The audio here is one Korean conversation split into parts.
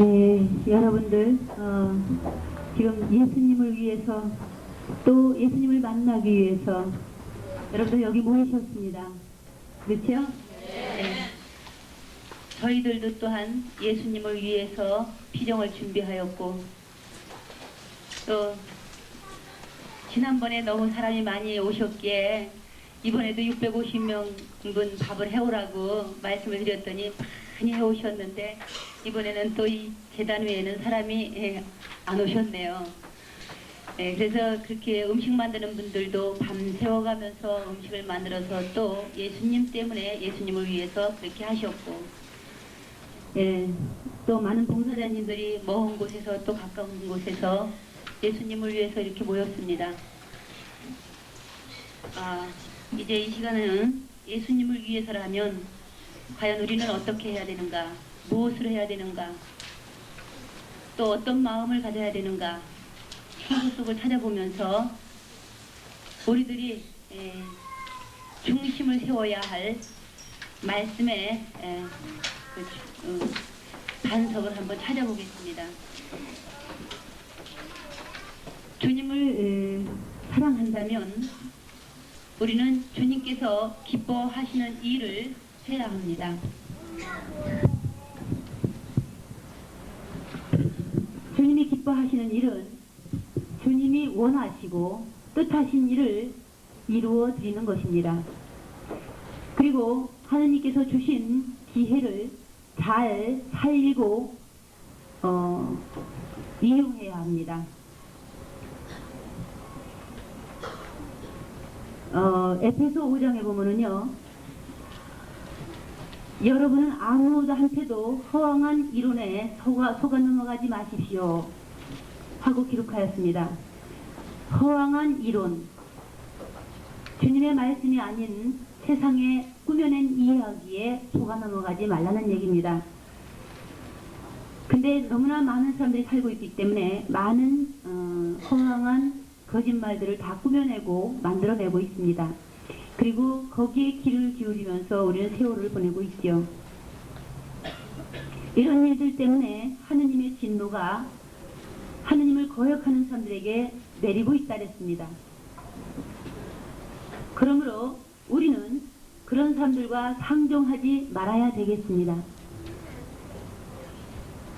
네, 여러분들 지금 예수님을 위해서 또 예수님을 만나기 위해서 여러분들 여기 모이셨습니다. 그렇죠? 네. 저희들도 또한 예수님을 위해서 피정을 준비하였고 또 지난번에 너무 사람이 많이 오셨기에 이번에도 650명분 밥을 해오라고 말씀을 드렸더니 많이 해오셨는데 이번에는 또 이 재단 외에는 사람이 안 오셨네요. 그래서 그렇게 음식 만드는 분들도 밤새워가면서 음식을 만들어서 또 예수님 때문에 예수님을 위해서 그렇게 하셨고 또 많은 봉사자님들이 먼 곳에서 또 가까운 곳에서 예수님을 위해서 이렇게 모였습니다. 이제 이 시간에는 예수님을 위해서라면 과연 우리는 어떻게 해야 되는가, 무엇을 해야 되는가, 또 어떤 마음을 가져야 되는가 성경 속을 찾아보면서 우리들이 중심을 세워야 할 말씀의 반석을 한번 찾아보겠습니다. 주님을 사랑한다면 우리는 주님께서 기뻐하시는 일을 해야 합니다. 주님이 기뻐하시는 일은 주님이 원하시고 뜻하신 일을 이루어 드리는 것입니다. 그리고 하느님께서 주신 기회를 잘 살리고 이용해야 합니다. 에페소 5장에 보면은요, 여러분은 아무한테도 허황한 이론에 속아 넘어가지 마십시오 하고 기록하였습니다. 허황한 이론, 주님의 말씀이 아닌 세상에 꾸며낸 이야기에 속아 넘어가지 말라는 얘기입니다. 근데 너무나 많은 사람들이 살고 있기 때문에 많은 허황한 거짓말들을 다 꾸며내고 만들어내고 있습니다. 그리고 거기에 귀를 기울이면서 우리는 세월을 보내고 있죠. 이런 일들 때문에 하느님의 진노가 하느님을 거역하는 사람들에게 내리고 있다 그랬습니다. 그러므로 우리는 그런 사람들과 상종하지 말아야 되겠습니다.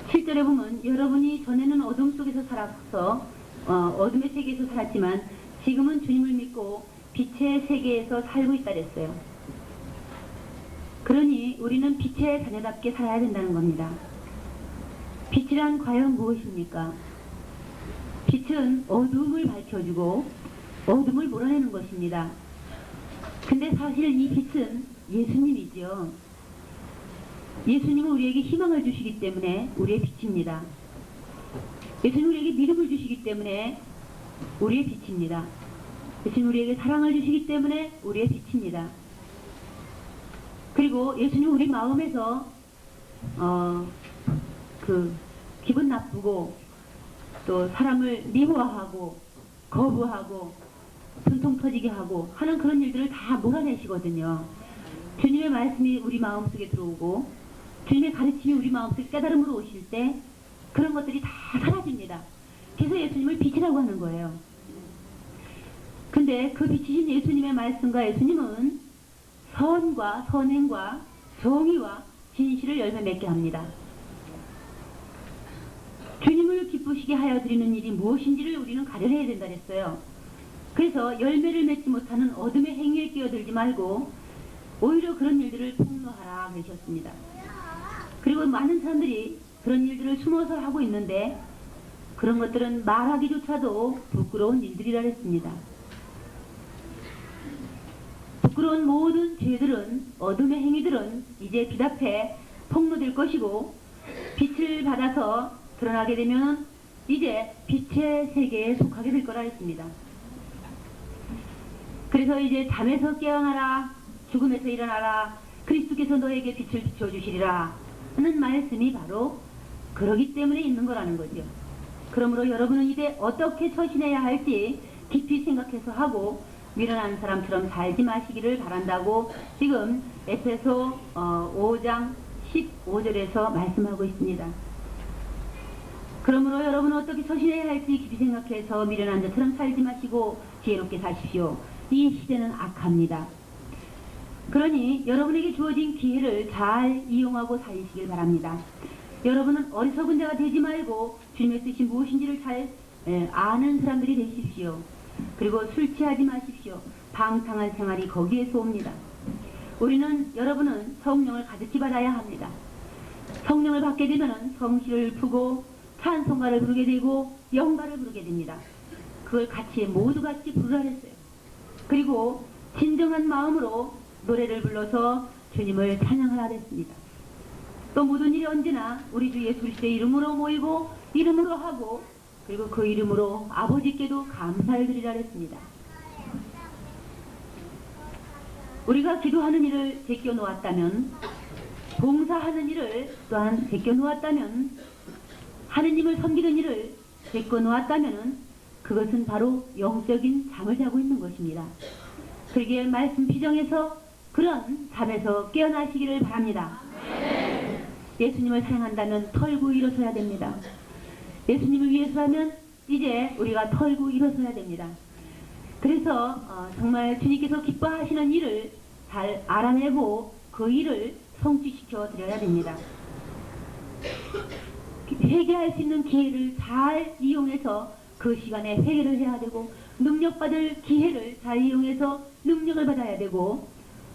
7절에 보면 여러분이 전에는 어둠 속에서 살아서 어둠의 세계에서 살았지만 지금은 주님을 믿고 빛의 세계에서 살고 있다 그랬어요. 그러니 우리는 빛의 자녀답게 살아야 된다는 겁니다. 빛이란 과연 무엇입니까? 빛은 어둠을 밝혀주고 어둠을 몰아내는 것입니다. 근데 사실 이 빛은 예수님이죠. 예수님은 우리에게 희망을 주시기 때문에 우리의 빛입니다. 예수님은 우리에게 믿음을 주시기 때문에 우리의 빛입니다. 예수님은 우리에게 사랑을 주시기 때문에 우리의 빛입니다. 그리고 예수님은 우리 마음에서 기분 나쁘고 또 사람을 미워하고 거부하고 분통 터지게 하고 하는 그런 일들을 다 몰아내시거든요. 주님의 말씀이 우리 마음속에 들어오고 주님의 가르침이 우리 마음속에 깨달음으로 오실 때 그런 것들이 다 사라집니다. 그래서 예수님을 빛이라고 하는 거예요. 근데 그 빛이신 예수님의 말씀과 예수님은 선과 선행과 정의와 진실을 열매 맺게 합니다. 주님을 기쁘시게 하여 드리는 일이 무엇인지를 우리는 가려내야 된다 했어요. 그래서 열매를 맺지 못하는 어둠의 행위에 끼어들지 말고 오히려 그런 일들을 폭로하라 그러셨습니다. 그리고 많은 사람들이 그런 일들을 숨어서 하고 있는데 그런 것들은 말하기조차도 부끄러운 일들이라 했습니다. 부끄러운 모든 죄들은 어둠의 행위들은 이제 빛 앞에 폭로될 것이고 빛을 받아서 드러나게 되면 이제 빛의 세계에 속하게 될 거라 했습니다. 그래서 이제 잠에서 깨어나라, 죽음에서 일어나라, 그리스도께서 너에게 빛을 비춰주시리라 하는 말씀이 바로 그러기 때문에 있는 거라는 거죠. 그러므로 여러분은 이제 어떻게 처신해야 할지 깊이 생각해서 하고 미련한 사람처럼 살지 마시기를 바란다고 지금 에페소 5장 15절에서 말씀하고 있습니다. 그러므로 여러분은 어떻게 서신해야 할지 깊이 생각해서 미련한 자처럼 살지 마시고 지혜롭게 사십시오. 이 시대는 악합니다. 그러니 여러분에게 주어진 기회를 잘 이용하고 살리시길 바랍니다. 여러분은 어리석은 자가 되지 말고 주님의 뜻이 무엇인지를 잘 아는 사람들이 되십시오. 그리고 술 취하지 마십시오. 방탕한 생활이 거기에서 옵니다. 여러분은 성령을 가득히 받아야 합니다. 성령을 받게 되면 성시를 푸고 찬송가를 부르게 되고 영가를 부르게 됩니다. 그걸 같이 모두 같이 부르라 했어요. 그리고 진정한 마음으로 노래를 불러서 주님을 찬양하라 했습니다. 또 모든 일이 언제나 우리 주 예수 그리스도의 이름으로 모이고 이름으로 하고 그리고 그 이름으로 아버지께도 감사를 드리라 했습니다. 우리가 기도하는 일을 제껴놓았다면, 봉사하는 일을 또한 제껴놓았다면, 하느님을 섬기는 일을 제껴놓았다면 그것은 바로 영적인 잠을 자고 있는 것입니다. 그러기에 말씀 비정해서 그런 잠에서 깨어나시기를 바랍니다. 예수님을 사랑한다면 털고 일어서야 됩니다. 예수님을 위해서라면 이제 우리가 털고 일어서야 됩니다. 그래서 정말 주님께서 기뻐하시는 일을 잘 알아내고 그 일을 성취시켜 드려야 됩니다. 회개할 수 있는 기회를 잘 이용해서 그 시간에 회개를 해야 되고, 능력받을 기회를 잘 이용해서 능력을 받아야 되고,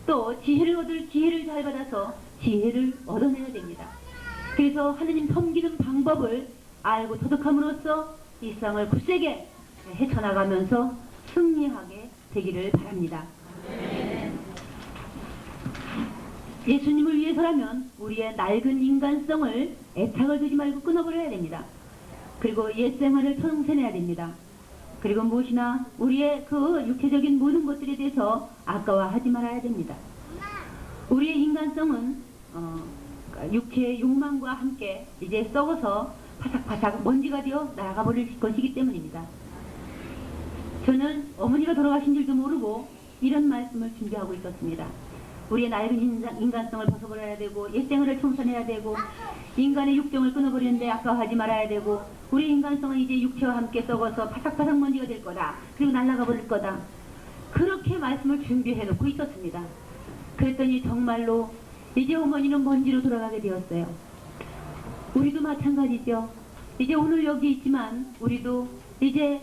또 지혜를 얻을 기회를 잘 받아서 지혜를 얻어내야 됩니다. 그래서 하느님 섬기는 방법을 알고 터득함으로써 이 세상을 굳세게 헤쳐나가면서 승리하게 되기를 바랍니다. 예수님을 위해서라면 우리의 낡은 인간성을 애착을 두지 말고 끊어버려야 됩니다. 그리고 옛생활을 청산해야 됩니다. 그리고 무엇이나 우리의 그 육체적인 모든 것들에 대해서 아까워하지 말아야 됩니다. 우리의 인간성은 육체의 욕망과 함께 이제 썩어서 파삭파삭 먼지가 되어 날아가 버릴 것이기 때문입니다. 저는 어머니가 돌아가신 줄도 모르고 이런 말씀을 준비하고 있었습니다. 우리의 낡은 인간성을 벗어버려야 되고, 옛생활을 청산해야 되고, 인간의 육정을 끊어버리는데 아까워하지 말아야 되고, 우리 인간성은 이제 육체와 함께 썩어서 파삭파삭 먼지가 될 거다. 그리고 날아가 버릴 거다. 그렇게 말씀을 준비해 놓고 있었습니다. 그랬더니 정말로 이제 어머니는 먼지로 돌아가게 되었어요. 우리도 마찬가지죠. 이제 오늘 여기 있지만 우리도 이제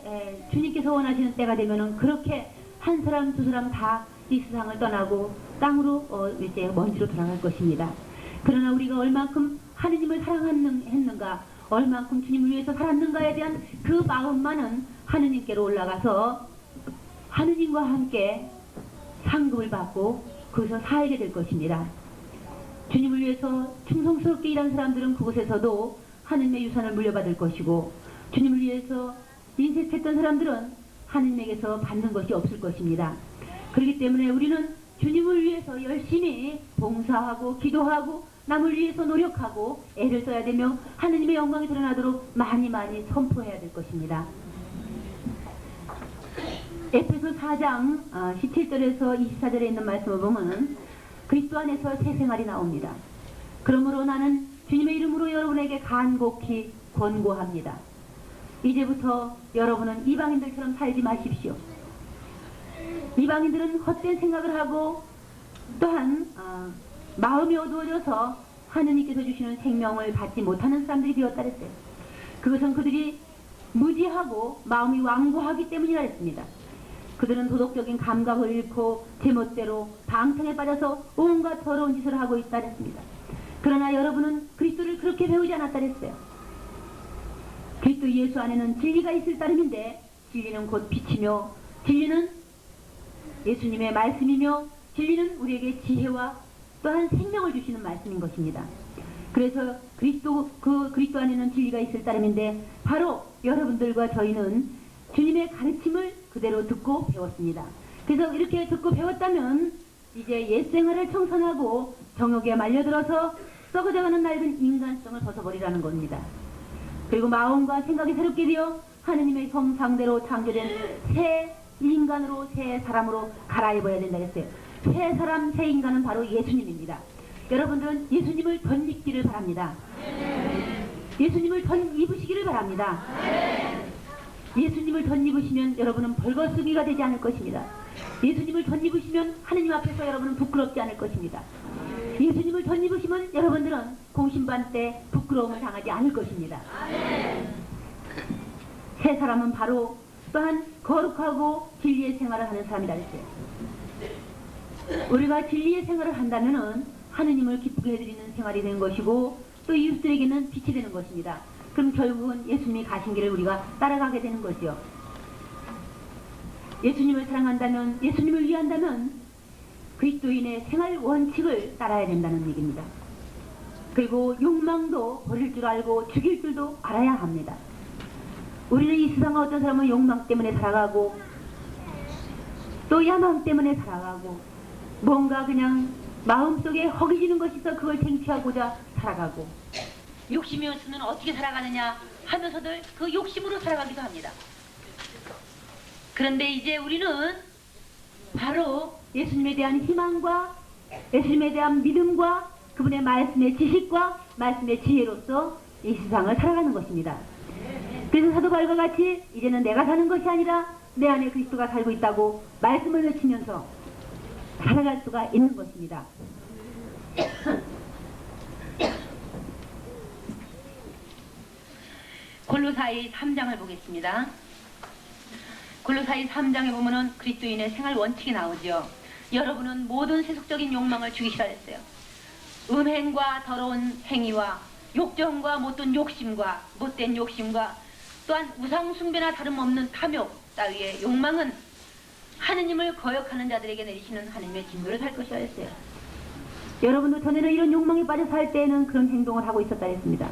주님께서 원하시는 때가 되면은 그렇게 한 사람 두 사람 다 이 세상을 떠나고 땅으로 이제 먼지로 돌아갈 것입니다. 그러나 우리가 얼만큼 하느님을 사랑했는가, 얼만큼 주님을 위해서 살았는가에 대한 그 마음만은 하느님께로 올라가서 하느님과 함께 상급을 받고 거기서 살게 될 것입니다. 주님을 위해서 충성스럽게 일한 사람들은 그곳에서도 하느님의 유산을 물려받을 것이고, 주님을 위해서 인색했던 사람들은 하느님에게서 받는 것이 없을 것입니다. 그렇기 때문에 우리는 주님을 위해서 열심히 봉사하고 기도하고 남을 위해서 노력하고 애를 써야 되며 하느님의 영광이 드러나도록 많이 선포해야 될 것입니다. 에베소 4장 17절에서 24절에 있는 말씀을 보면 그리스도 안에서 새 생활이 나옵니다. 그러므로 나는 주님의 이름으로 여러분에게 간곡히 권고합니다. 이제부터 여러분은 이방인들처럼 살지 마십시오. 이방인들은 헛된 생각을 하고 또한 마음이 어두워져서 하느님께서 주시는 생명을 받지 못하는 사람들이 되었다 그랬어요. 그것은 그들이 무지하고 마음이 완고하기 때문이라 했습니다. 그들은 도덕적인 감각을 잃고 제멋대로 방탕에 빠져서 온갖 더러운 짓을 하고 있다 그랬습니다. 그러나 여러분은 그리스도를 그렇게 배우지 않았다 그랬어요. 그리스도 예수 안에는 진리가 있을 따름인데, 진리는 곧 빛이며, 진리는 예수님의 말씀이며, 진리는 우리에게 지혜와 또한 생명을 주시는 말씀인 것입니다. 그래서 그리스도 안에는 진리가 있을 따름인데, 바로 여러분들과 저희는 주님의 가르침을 그대로 듣고 배웠습니다. 그래서 이렇게 듣고 배웠다면 이제 옛생활을 청산하고 정욕에 말려들어서 썩어져가는 낡은 인간성을 벗어버리라는 겁니다. 그리고 마음과 생각이 새롭게 되어 하느님의 형상대로 창조된 새 인간으로, 새 사람으로 갈아입어야 된다 했어요. 새 사람, 새 인간은 바로 예수님입니다. 여러분들은 예수님을 덧입기를 바랍니다. 예수님을 덧입으시기를 바랍니다. 예수님을 덧입으시면 여러분은 벌거숭이가 되지 않을 것입니다. 예수님을 덧입으시면 하느님 앞에서 여러분은 부끄럽지 않을 것입니다. 예수님을 덧입으시면 여러분들은 공심반 때 부끄러움을 당하지 않을 것입니다. 새 사람은 바로 또한 거룩하고 진리의 생활을 하는 사람이라 했어요. 우리가 진리의 생활을 한다면은 하느님을 기쁘게 해드리는 생활이 되는 것이고 또 이웃들에게는 빛이 되는 것입니다. 그럼 결국은 예수님이 가신 길을 우리가 따라가게 되는 거죠. 예수님을 사랑한다면, 예수님을 위한다면 그리스도인의 생활 원칙을 따라야 된다는 얘기입니다. 그리고 욕망도 버릴 줄 알고 죽일 줄도 알아야 합니다. 우리는 이 세상에 어떤 사람은 욕망 때문에 살아가고 또 야망 때문에 살아가고 뭔가 그냥 마음속에 허기지는 것이 있어 그걸 쟁취하고자 살아가고 욕심이 없으면 어떻게 살아가느냐 하면서들 그 욕심으로 살아가기도 합니다. 그런데 이제 우리는 바로 예수님에 대한 희망과 예수님에 대한 믿음과 그분의 말씀의 지식과 말씀의 지혜로서 이 세상을 살아가는 것입니다. 그래서 사도 바울과 같이 이제는 내가 사는 것이 아니라 내 안에 그리스도가 살고 있다고 말씀을 외치면서 살아갈 수가 있는 것입니다. 골로사이 3장을 보겠습니다. 골로사이 3장에 보면은 그리스도인의 생활 원칙이 나오죠. 여러분은 모든 세속적인 욕망을 죽이시라 했어요. 음행과 더러운 행위와 욕정과 못된 욕심과 또한 우상숭배나 다름없는 탐욕 따위의 욕망은 하느님을 거역하는 자들에게 내리시는 하느님의 징벌을 살 것이라 했어요. 여러분도 전에는 이런 욕망에 빠져 살 때에는 그런 행동을 하고 있었다 했습니다.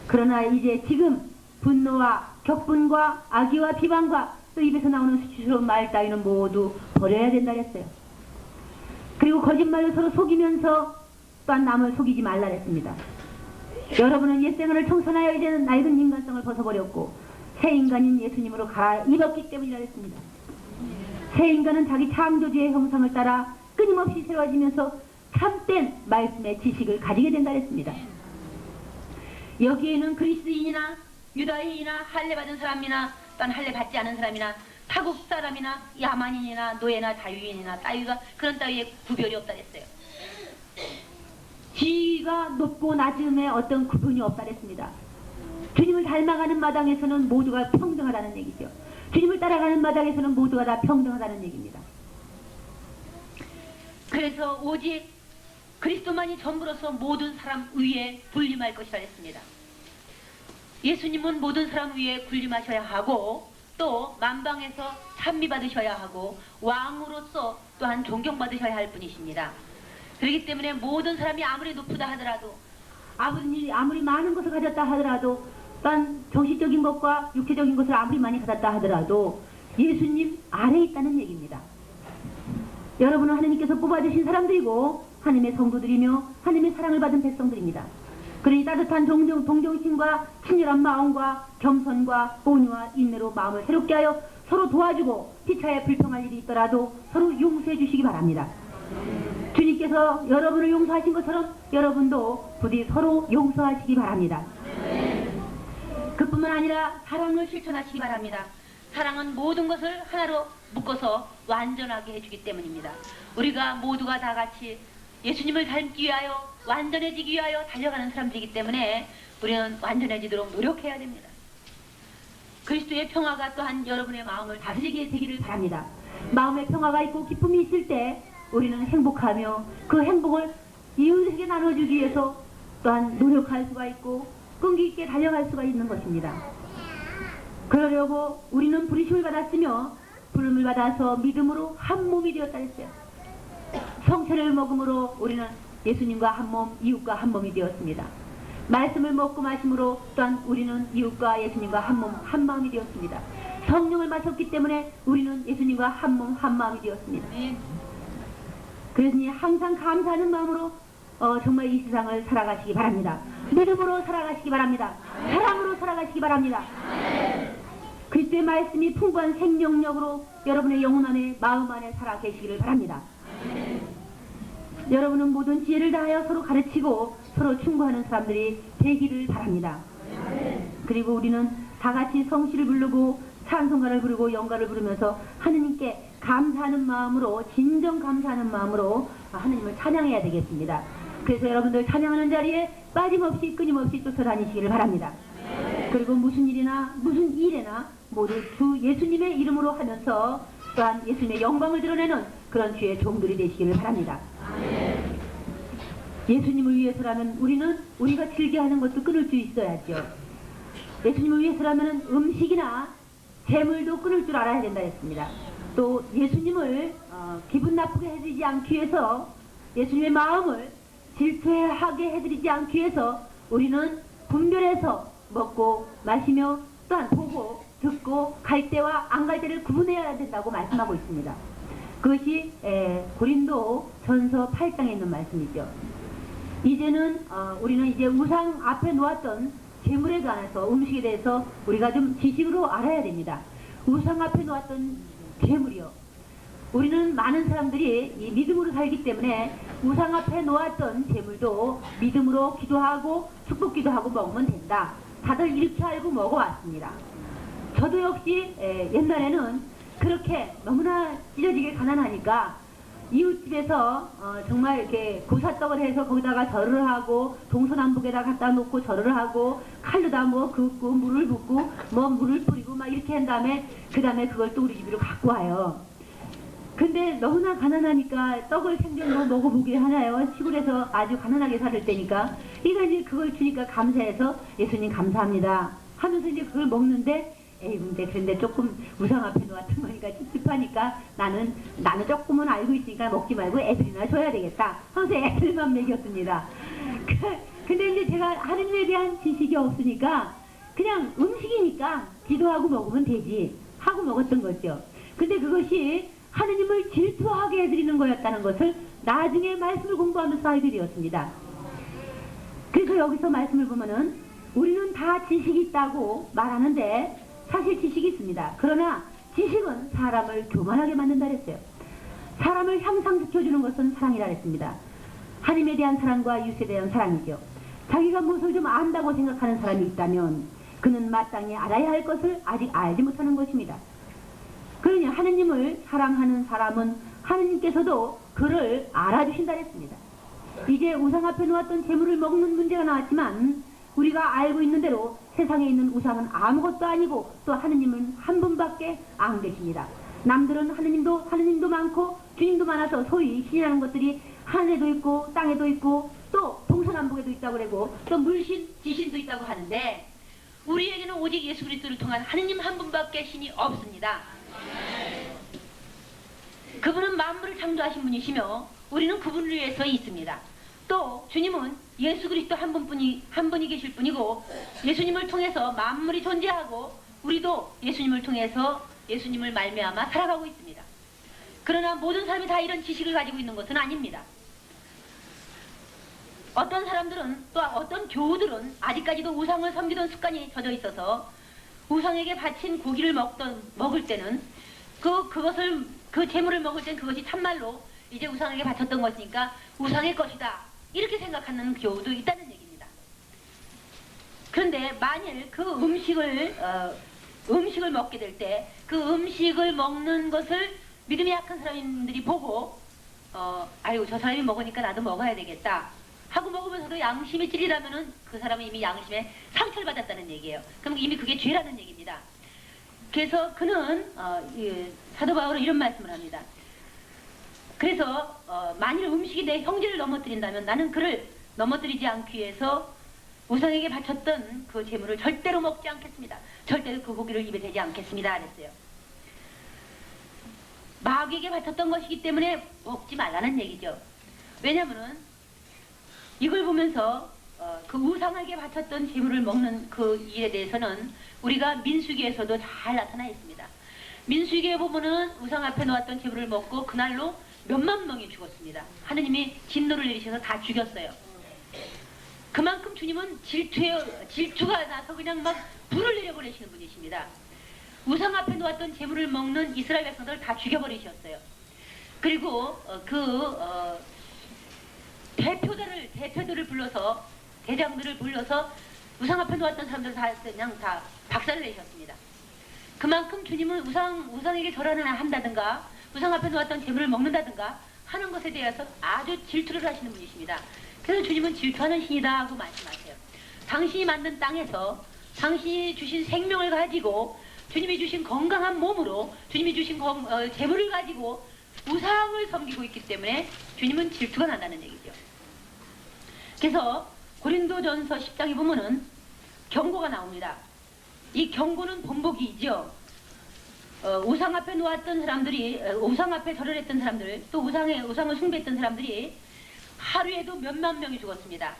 그러나 이제 지금 분노와 격분과 악의와 비방과 또 입에서 나오는 수치스러운 말 따위는 모두 버려야 된다 했어요. 그리고 거짓말로 서로 속이면서 또한 남을 속이지 말라 했습니다. 여러분은 옛생활을 청산하여 이제는 낡은 인간성을 벗어버렸고 새 인간인 예수님으로 갈아입었기 때문이라 했습니다. 새 인간은 자기 창조주의 형상을 따라 끊임없이 새로워지면서 참된 말씀의 지식을 가지게 된다 했습니다. 여기에는 그리스인이나 유다인이나 할례받은 사람이나 또한 할례받지 않은 사람이나 타국 사람이나 야만인이나 노예나 자유인이나 따위가 그런 따위의 구별이 없다 했어요. 지위가 높고 낮음에 어떤 구분이 없다 했습니다. 주님을 닮아가는 마당에서는 모두가 평등하다는 얘기죠. 주님을 따라가는 마당에서는 모두가 다 평등하다는 얘기입니다. 그래서 오직 그리스도만이 전부로서 모든 사람 위에 군림할 것이라 했습니다. 예수님은 모든 사람 위에 군림하셔야 하고 또 만방에서 찬미받으셔야 하고 왕으로서 또한 존경받으셔야 할 분이십니다. 그렇기 때문에 모든 사람이 아무리 높다 하더라도 아무리 많은 것을 가졌다 하더라도 또한 정신적인 것과 육체적인 것을 아무리 많이 가졌다 하더라도 예수님 아래에 있다는 얘기입니다. 여러분은 하나님께서 뽑아주신 사람들이고 하나님의 성도들이며 하나님의 사랑을 받은 백성들입니다. 그러니 따뜻한 동정심과 친절한 마음과 겸손과 온유와 인내로 마음을 새롭게 하여 서로 도와주고 피차에 불평할 일이 있더라도 서로 용서해 주시기 바랍니다. 주님께서 여러분을 용서하신 것처럼 여러분도 부디 서로 용서하시기 바랍니다. 그뿐만 아니라 사랑을 실천하시기 바랍니다. 사랑은 모든 것을 하나로 묶어서 완전하게 해주기 때문입니다. 우리가 모두가 다 같이 예수님을 닮기 위하여 완전해지기 위하여 달려가는 사람들이기 때문에 우리는 완전해지도록 노력해야 됩니다. 그리스도의 평화가 또한 여러분의 마음을 다스리게 되기를 바랍니다. 마음에 평화가 있고 기쁨이 있을 때 우리는 행복하며 그 행복을 이웃에게 나눠주기 위해서 또한 노력할 수가 있고 끈기 있게 달려갈 수가 있는 것입니다. 그러려고 우리는 부르심을 받았으며 부름을 받아서 믿음으로 한 몸이 되었다 했어요. 성체를 먹음으로 우리는 예수님과 한 몸, 이웃과 한 몸이 되었습니다. 말씀을 먹고 마심으로 또한 우리는 이웃과 예수님과 한 몸, 한 마음이 되었습니다. 성령을 마셨기 때문에 우리는 예수님과 한 몸, 한 마음이 되었습니다. 그러니 항상 감사하는 마음으로 정말 이 세상을 살아가시기 바랍니다. 믿음으로 살아가시기 바랍니다. 사랑으로 살아가시기 바랍니다. 그리스도의 말씀이 풍부한 생명력으로 여러분의 영혼 안에 마음 안에 살아 계시기를 바랍니다. 여러분은 모든 지혜를 다하여 서로 가르치고 서로 충고하는 사람들이 되기를 바랍니다. 그리고 우리는 다 같이 성시를 부르고 찬송가를 부르고 영가를 부르면서 하느님께 감사하는 마음으로, 진정 감사하는 마음으로 하느님을 찬양해야 되겠습니다. 그래서 여러분들 찬양하는 자리에 빠짐없이 끊임없이 쫓아다니시기를 바랍니다. 그리고 무슨 일이나 무슨 일에나 모두 주 예수님의 이름으로 하면서 또한 예수님의 영광을 드러내는 그런 주의 종들이 되시기를 바랍니다. 예수님을 위해서라면 우리는 우리가 즐겨하는 것도 끊을 수 있어야죠. 예수님을 위해서라면 음식이나 재물도 끊을 줄 알아야 된다 했습니다. 또 예수님을 기분 나쁘게 해드리지 않기 위해서, 예수님의 마음을 질투하게 해드리지 않기 위해서 우리는 분별해서 먹고 마시며 또한 보고 듣고 갈 때와 안 갈 때를 구분해야 된다고 말씀하고 있습니다. 그것이 고린도 전서 8장에 있는 말씀이죠. 이제는 우리는 이제 우상 앞에 놓았던 재물에 관해서, 음식에 대해서 우리가 좀 지식으로 알아야 됩니다. 우상 앞에 놓았던 재물이요, 우리는 많은 사람들이 이 믿음으로 살기 때문에 우상 앞에 놓았던 재물도 믿음으로 기도하고 축복 기도하고 먹으면 된다, 다들 이렇게 알고 먹어왔습니다. 저도 역시 옛날에는 그렇게 너무나 찢어지게 가난하니까 이웃집에서 정말 이렇게 고사떡을 해서 거기다가 절을 하고 동서남북에다 갖다 놓고 절을 하고 칼로다 뭐 긋고 물을 붓고 뭐 물을 뿌리고 막 이렇게 한 다음에 그 다음에 그걸 또 우리 집으로 갖고 와요. 근데 너무나 가난하니까 떡을 생전으로 먹어보게 하나요? 시골에서 아주 가난하게 살을 때니까. 그러니까 이제 그걸 주니까 감사해서 예수님 감사합니다 하면서 이제 그걸 먹는데, 에이 근데 그런데 조금 우상 앞에 놓았던 거니까 찝찝하니까 나는 조금은 알고 있으니까 먹지 말고 애들이나 줘야 되겠다 하면서 애들만 먹였습니다. 근데 이제 제가 하느님에 대한 지식이 없으니까 그냥 음식이니까 기도하고 먹으면 되지 하고 먹었던 거죠. 근데 그것이 하느님을 질투하게 해드리는 거였다는 것을 나중에 말씀을 공부하면서 알게 되었습니다. 그래서 여기서 말씀을 보면은 우리는 다 지식이 있다고 말하는데 사실 지식이 있습니다. 그러나 지식은 사람을 교만하게 만든다 그랬어요. 사람을 향상시켜주는 것은 사랑이라 그랬습니다. 하나님에 대한 사랑과 이웃에 대한 사랑이죠. 자기가 무엇을 좀 안다고 생각하는 사람이 있다면 그는 마땅히 알아야 할 것을 아직 알지 못하는 것입니다. 그러니 하느님을 사랑하는 사람은 하느님께서도 그를 알아주신다 그랬습니다. 이제 우상 앞에 놓았던 재물을 먹는 문제가 나왔지만 우리가 알고 있는 대로 세상에 있는 우상은 아무것도 아니고 또 하느님은 한 분밖에 안 계십니다. 남들은 하느님도 많고 주님도 많아서 소위 신이라는 것들이 하늘에도 있고 땅에도 있고 또 동서남북에도 있다고 그러고 또 물신, 지신도 있다고 하는데 우리에게는 오직 예수 그리스도를 통한 하느님 한 분밖에 신이 없습니다. 그분은 만물을 창조하신 분이시며 우리는 그분을 위해서 있습니다. 또 주님은 예수 그리스도 한 분이 계실 뿐이고 예수님을 통해서 만물이 존재하고 우리도 예수님을 통해서 예수님을 말미암아 살아가고 있습니다. 그러나 모든 사람이 다 이런 지식을 가지고 있는 것은 아닙니다. 어떤 사람들은 또 어떤 교우들은 아직까지도 우상을 섬기던 습관이 젖어 있어서 우상에게 바친 고기를 먹을 때는 그 재물을 먹을 땐 그것이 참말로 이제 우상에게 바쳤던 것이니까 우상의 것이다 이렇게 생각하는 교우도 있다는 얘기입니다. 그런데 만일 그 음식을 먹게 될 때 그 음식을 먹는 것을 믿음이 약한 사람들이 보고 아유 저 사람이 먹으니까 나도 먹어야 되겠다 하고 먹으면서도 양심이 찔리라면은 그 사람은 이미 양심에 상처를 받았다는 얘기예요. 그럼 이미 그게 죄라는 얘기입니다. 그래서 그는 사도 바울은 이런 말씀을 합니다. 그래서 만일 음식이 내 형제를 넘어뜨린다면 나는 그를 넘어뜨리지 않기 위해서 우상에게 바쳤던 그 재물을 절대로 먹지 않겠습니다. 절대로 그 고기를 입에 대지 않겠습니다. 그랬어요. 마귀에게 바쳤던 것이기 때문에 먹지 말라는 얘기죠. 왜냐하면 이걸 보면서 그 우상에게 바쳤던 재물을 먹는 그 일에 대해서는 우리가 민수기에서도 잘 나타나 있습니다. 민수기에 보면은 우상 앞에 놓았던 재물을 먹고 그날로 몇만 명이 죽었습니다. 하느님이 진노를 내리셔서 다 죽였어요. 그만큼 주님은 질투가 나서 그냥 막 불을 내려보내시는 분이십니다. 우상 앞에 놓았던 재물을 먹는 이스라엘 백성들을 다 죽여버리셨어요. 그리고 대표들을 불러서 대장들을 불러서 우상 앞에 놓았던 사람들 다 그냥 다 박살을 내셨습니다. 그만큼 주님은 우상에게 절하는 한다든가 우상 앞에 놓았던 재물을 먹는다든가 하는 것에 대해서 아주 질투를 하시는 분이십니다. 그래서 주님은 질투하는 신이다 하고 말씀하세요. 당신이 만든 땅에서 당신이 주신 생명을 가지고 주님이 주신 건강한 몸으로 주님이 주신 재물을 가지고 우상을 섬기고 있기 때문에 주님은 질투가 난다는 얘기죠. 그래서 고린도전서 10장에 보면은 경고가 나옵니다. 이 경고는 본보기이죠. 우상 앞에 놓았던 사람들이 우상 앞에 절을 했던 사람들 또 우상을 숭배했던 사람들이 하루에도 몇만 명이 죽었습니다.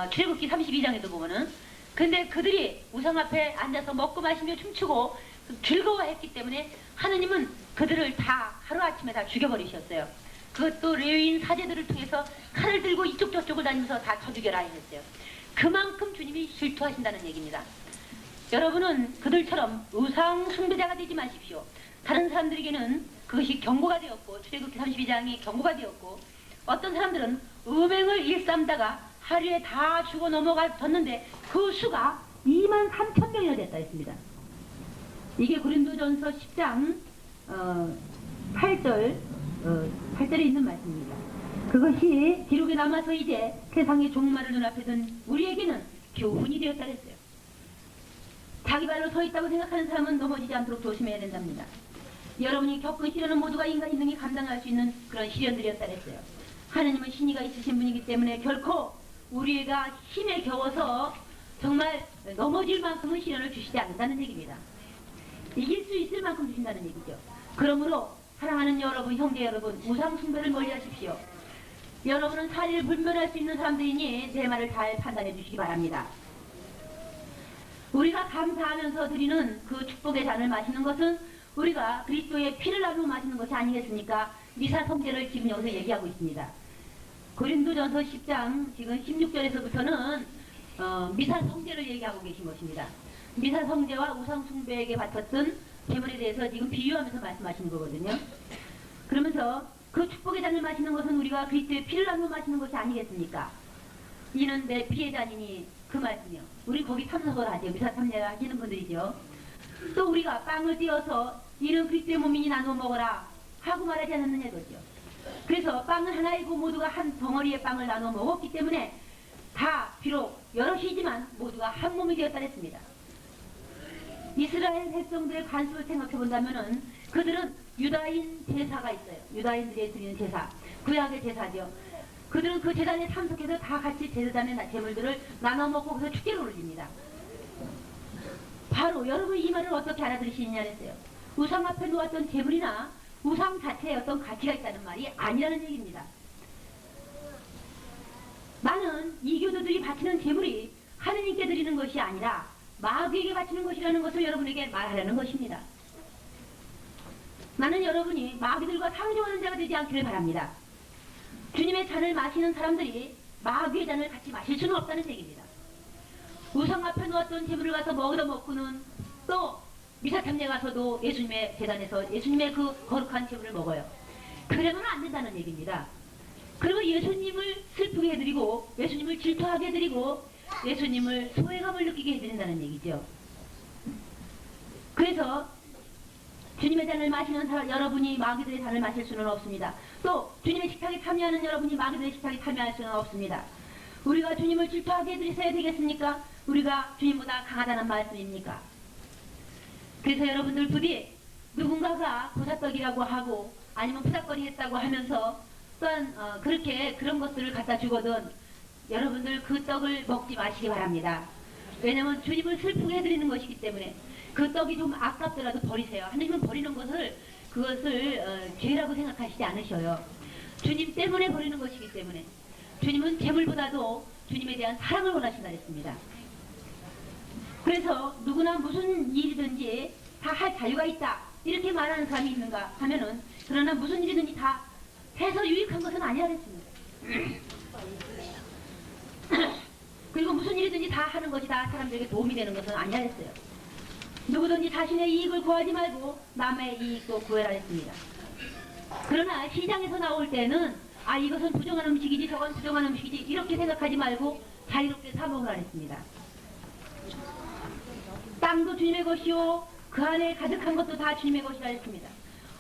출애굽기 32장에도 보면은 근데 그들이 우상 앞에 앉아서 먹고 마시며 춤추고 즐거워했기 때문에 하느님은 그들을 다 하루아침에 다 죽여버리셨어요. 그것도 레위인 사제들을 통해서 칼을 들고 이쪽 저쪽을 다니면서 다 쳐죽여라 하셨어요. 그만큼 주님이 질투하신다는 얘기입니다. 여러분은 그들처럼 우상 숭배자가 되지 마십시오. 다른 사람들에게는 그것이 경고가 되었고 출애굽기 32장이 경고가 되었고 어떤 사람들은 음행을 일삼다가 하루에 다 죽어 넘어갔는데 그 수가 23,000명이나 됐다 했습니다. 이게 고린도전서 10장 8절에 있는 말씀입니다. 그것이 기록에 남아서 이제 세상의 종말을 눈앞에 둔 우리에게는 교훈이 되었다 했어요. 자기 발로 서 있다고 생각하는 사람은 넘어지지 않도록 조심해야 된답니다. 여러분이 겪은 시련은 모두가 인간이 능히 감당할 수 있는 그런 시련들이었다 했어요. 하느님은 신의가 있으신 분이기 때문에 결코 우리가 힘에 겨워서 정말 넘어질 만큼은 시련을 주시지 않는다는 얘기입니다. 이길 수 있을 만큼 주신다는 얘기죠. 그러므로 사랑하는 여러분, 형제 여러분, 우상 숭배를 멀리하십시오. 여러분은 사리를 분별할 수 있는 사람들이니 제 말을 잘 판단해 주시기 바랍니다. 우리가 감사하면서 드리는 그 축복의 잔을 마시는 것은 우리가 그리스도의 피를 나누어 마시는 것이 아니겠습니까? 미사 성제를 지금 여기서 얘기하고 있습니다. 고린도전서 10장 지금 16절에서부터는 미사 성제를 얘기하고 계신 것입니다. 미사 성제와 우상 숭배에게 바쳤던 재물에 대해서 지금 비유하면서 말씀하시는 거거든요. 그러면서 그 축복의 잔을 마시는 것은 우리가 그리스도의 피를 나누어 마시는 것이 아니겠습니까? 이는 내 피의 잔이니 그 말씀이요. 우리 거기 참석을 하죠. 미사 참여를 하시는 분들이죠. 또 우리가 빵을 띄어서 이는 그리스도의 몸이니 나누어 먹어라 하고 말하지 않았느냐 이거죠. 그래서 빵은 하나이고 모두가 한 덩어리의 빵을 나눠 먹었기 때문에 다 비록 여럿이지만 모두가 한 몸이 되었다 했습니다. 이스라엘 백성들의 관습을 생각해 본다면은 그들은 유다인 제사가 있어요. 유다인들이 드리는 제사, 구약의 제사죠. 그들은 그 제단에 참석해서 다 같이 제단의 재물들을 나눠 먹고 그래서 축제를 올립니다. 바로 여러분 이 말을 어떻게 알아들으시느냐 했어요. 우상 앞에 놓았던 재물이나 우상 자체에 어떤 가치가 있다는 말이 아니라는 얘기입니다. 나는 이교도들이 바치는 재물이 하느님께 드리는 것이 아니라 마귀에게 바치는 것이라는 것을 여러분에게 말하려는 것입니다. 나는 여러분이 마귀들과 상종하는 자가 되지 않기를 바랍니다. 주님의 잔을 마시는 사람들이 마귀의 잔을 같이 마실 수는 없다는 얘기입니다. 우상 앞에 놓았던 재물을 가서 먹고는 또 미사참례 가서도 예수님의 제단에서 예수님의 그 거룩한 재물을 먹어요. 그러면 안 된다는 얘기입니다. 그리고 예수님을 슬프게 해드리고 예수님을 질투하게 해드리고 예수님을 소외감을 느끼게 해드린다는 얘기죠. 그래서 주님의 잔을 마시는 여러분이 마귀들의 잔을 마실 수는 없습니다. 또 주님의 식탁에 참여하는 여러분이 마귀들의 식탁에 참여할 수는 없습니다. 우리가 주님을 질투하게 해드리셔야 되겠습니까? 우리가 주님보다 강하다는 말씀입니까? 그래서 여러분들 부디 누군가가 보사떡이라고 하고 아니면 푸닥거리 했다고 하면서 또한 그렇게 그런 것들을 갖다 주거든 여러분들 그 떡을 먹지 마시기 바랍니다. 왜냐하면 주님을 슬프게 해드리는 것이기 때문에 그 떡이 좀 아깝더라도 버리세요. 하나님은 버리는 것을 그것을 죄라고 생각하시지 않으셔요. 주님 때문에 버리는 것이기 때문에 주님은 재물보다도 주님에 대한 사랑을 원하신다 했습니다. 그래서 누구나 무슨 일이든지 다 할 자유가 있다 이렇게 말하는 사람이 있는가 하면은 그러나 무슨 일이든지 다 해서 유익한 것은 아니라 했습니다. 그리고 무슨 일이든지 다 하는 것이 다 사람들에게 도움이 되는 것은 아니라 했어요. 누구든지 자신의 이익을 구하지 말고 남의 이익도 구해라 했습니다. 그러나 시장에서 나올 때는 이것은 부정한 음식이지 저건 부정한 음식이지 이렇게 생각하지 말고 자유롭게 사 먹으라 했습니다. 땅도 주님의 것이요 그 안에 가득한 것도 다 주님의 것이라 했습니다.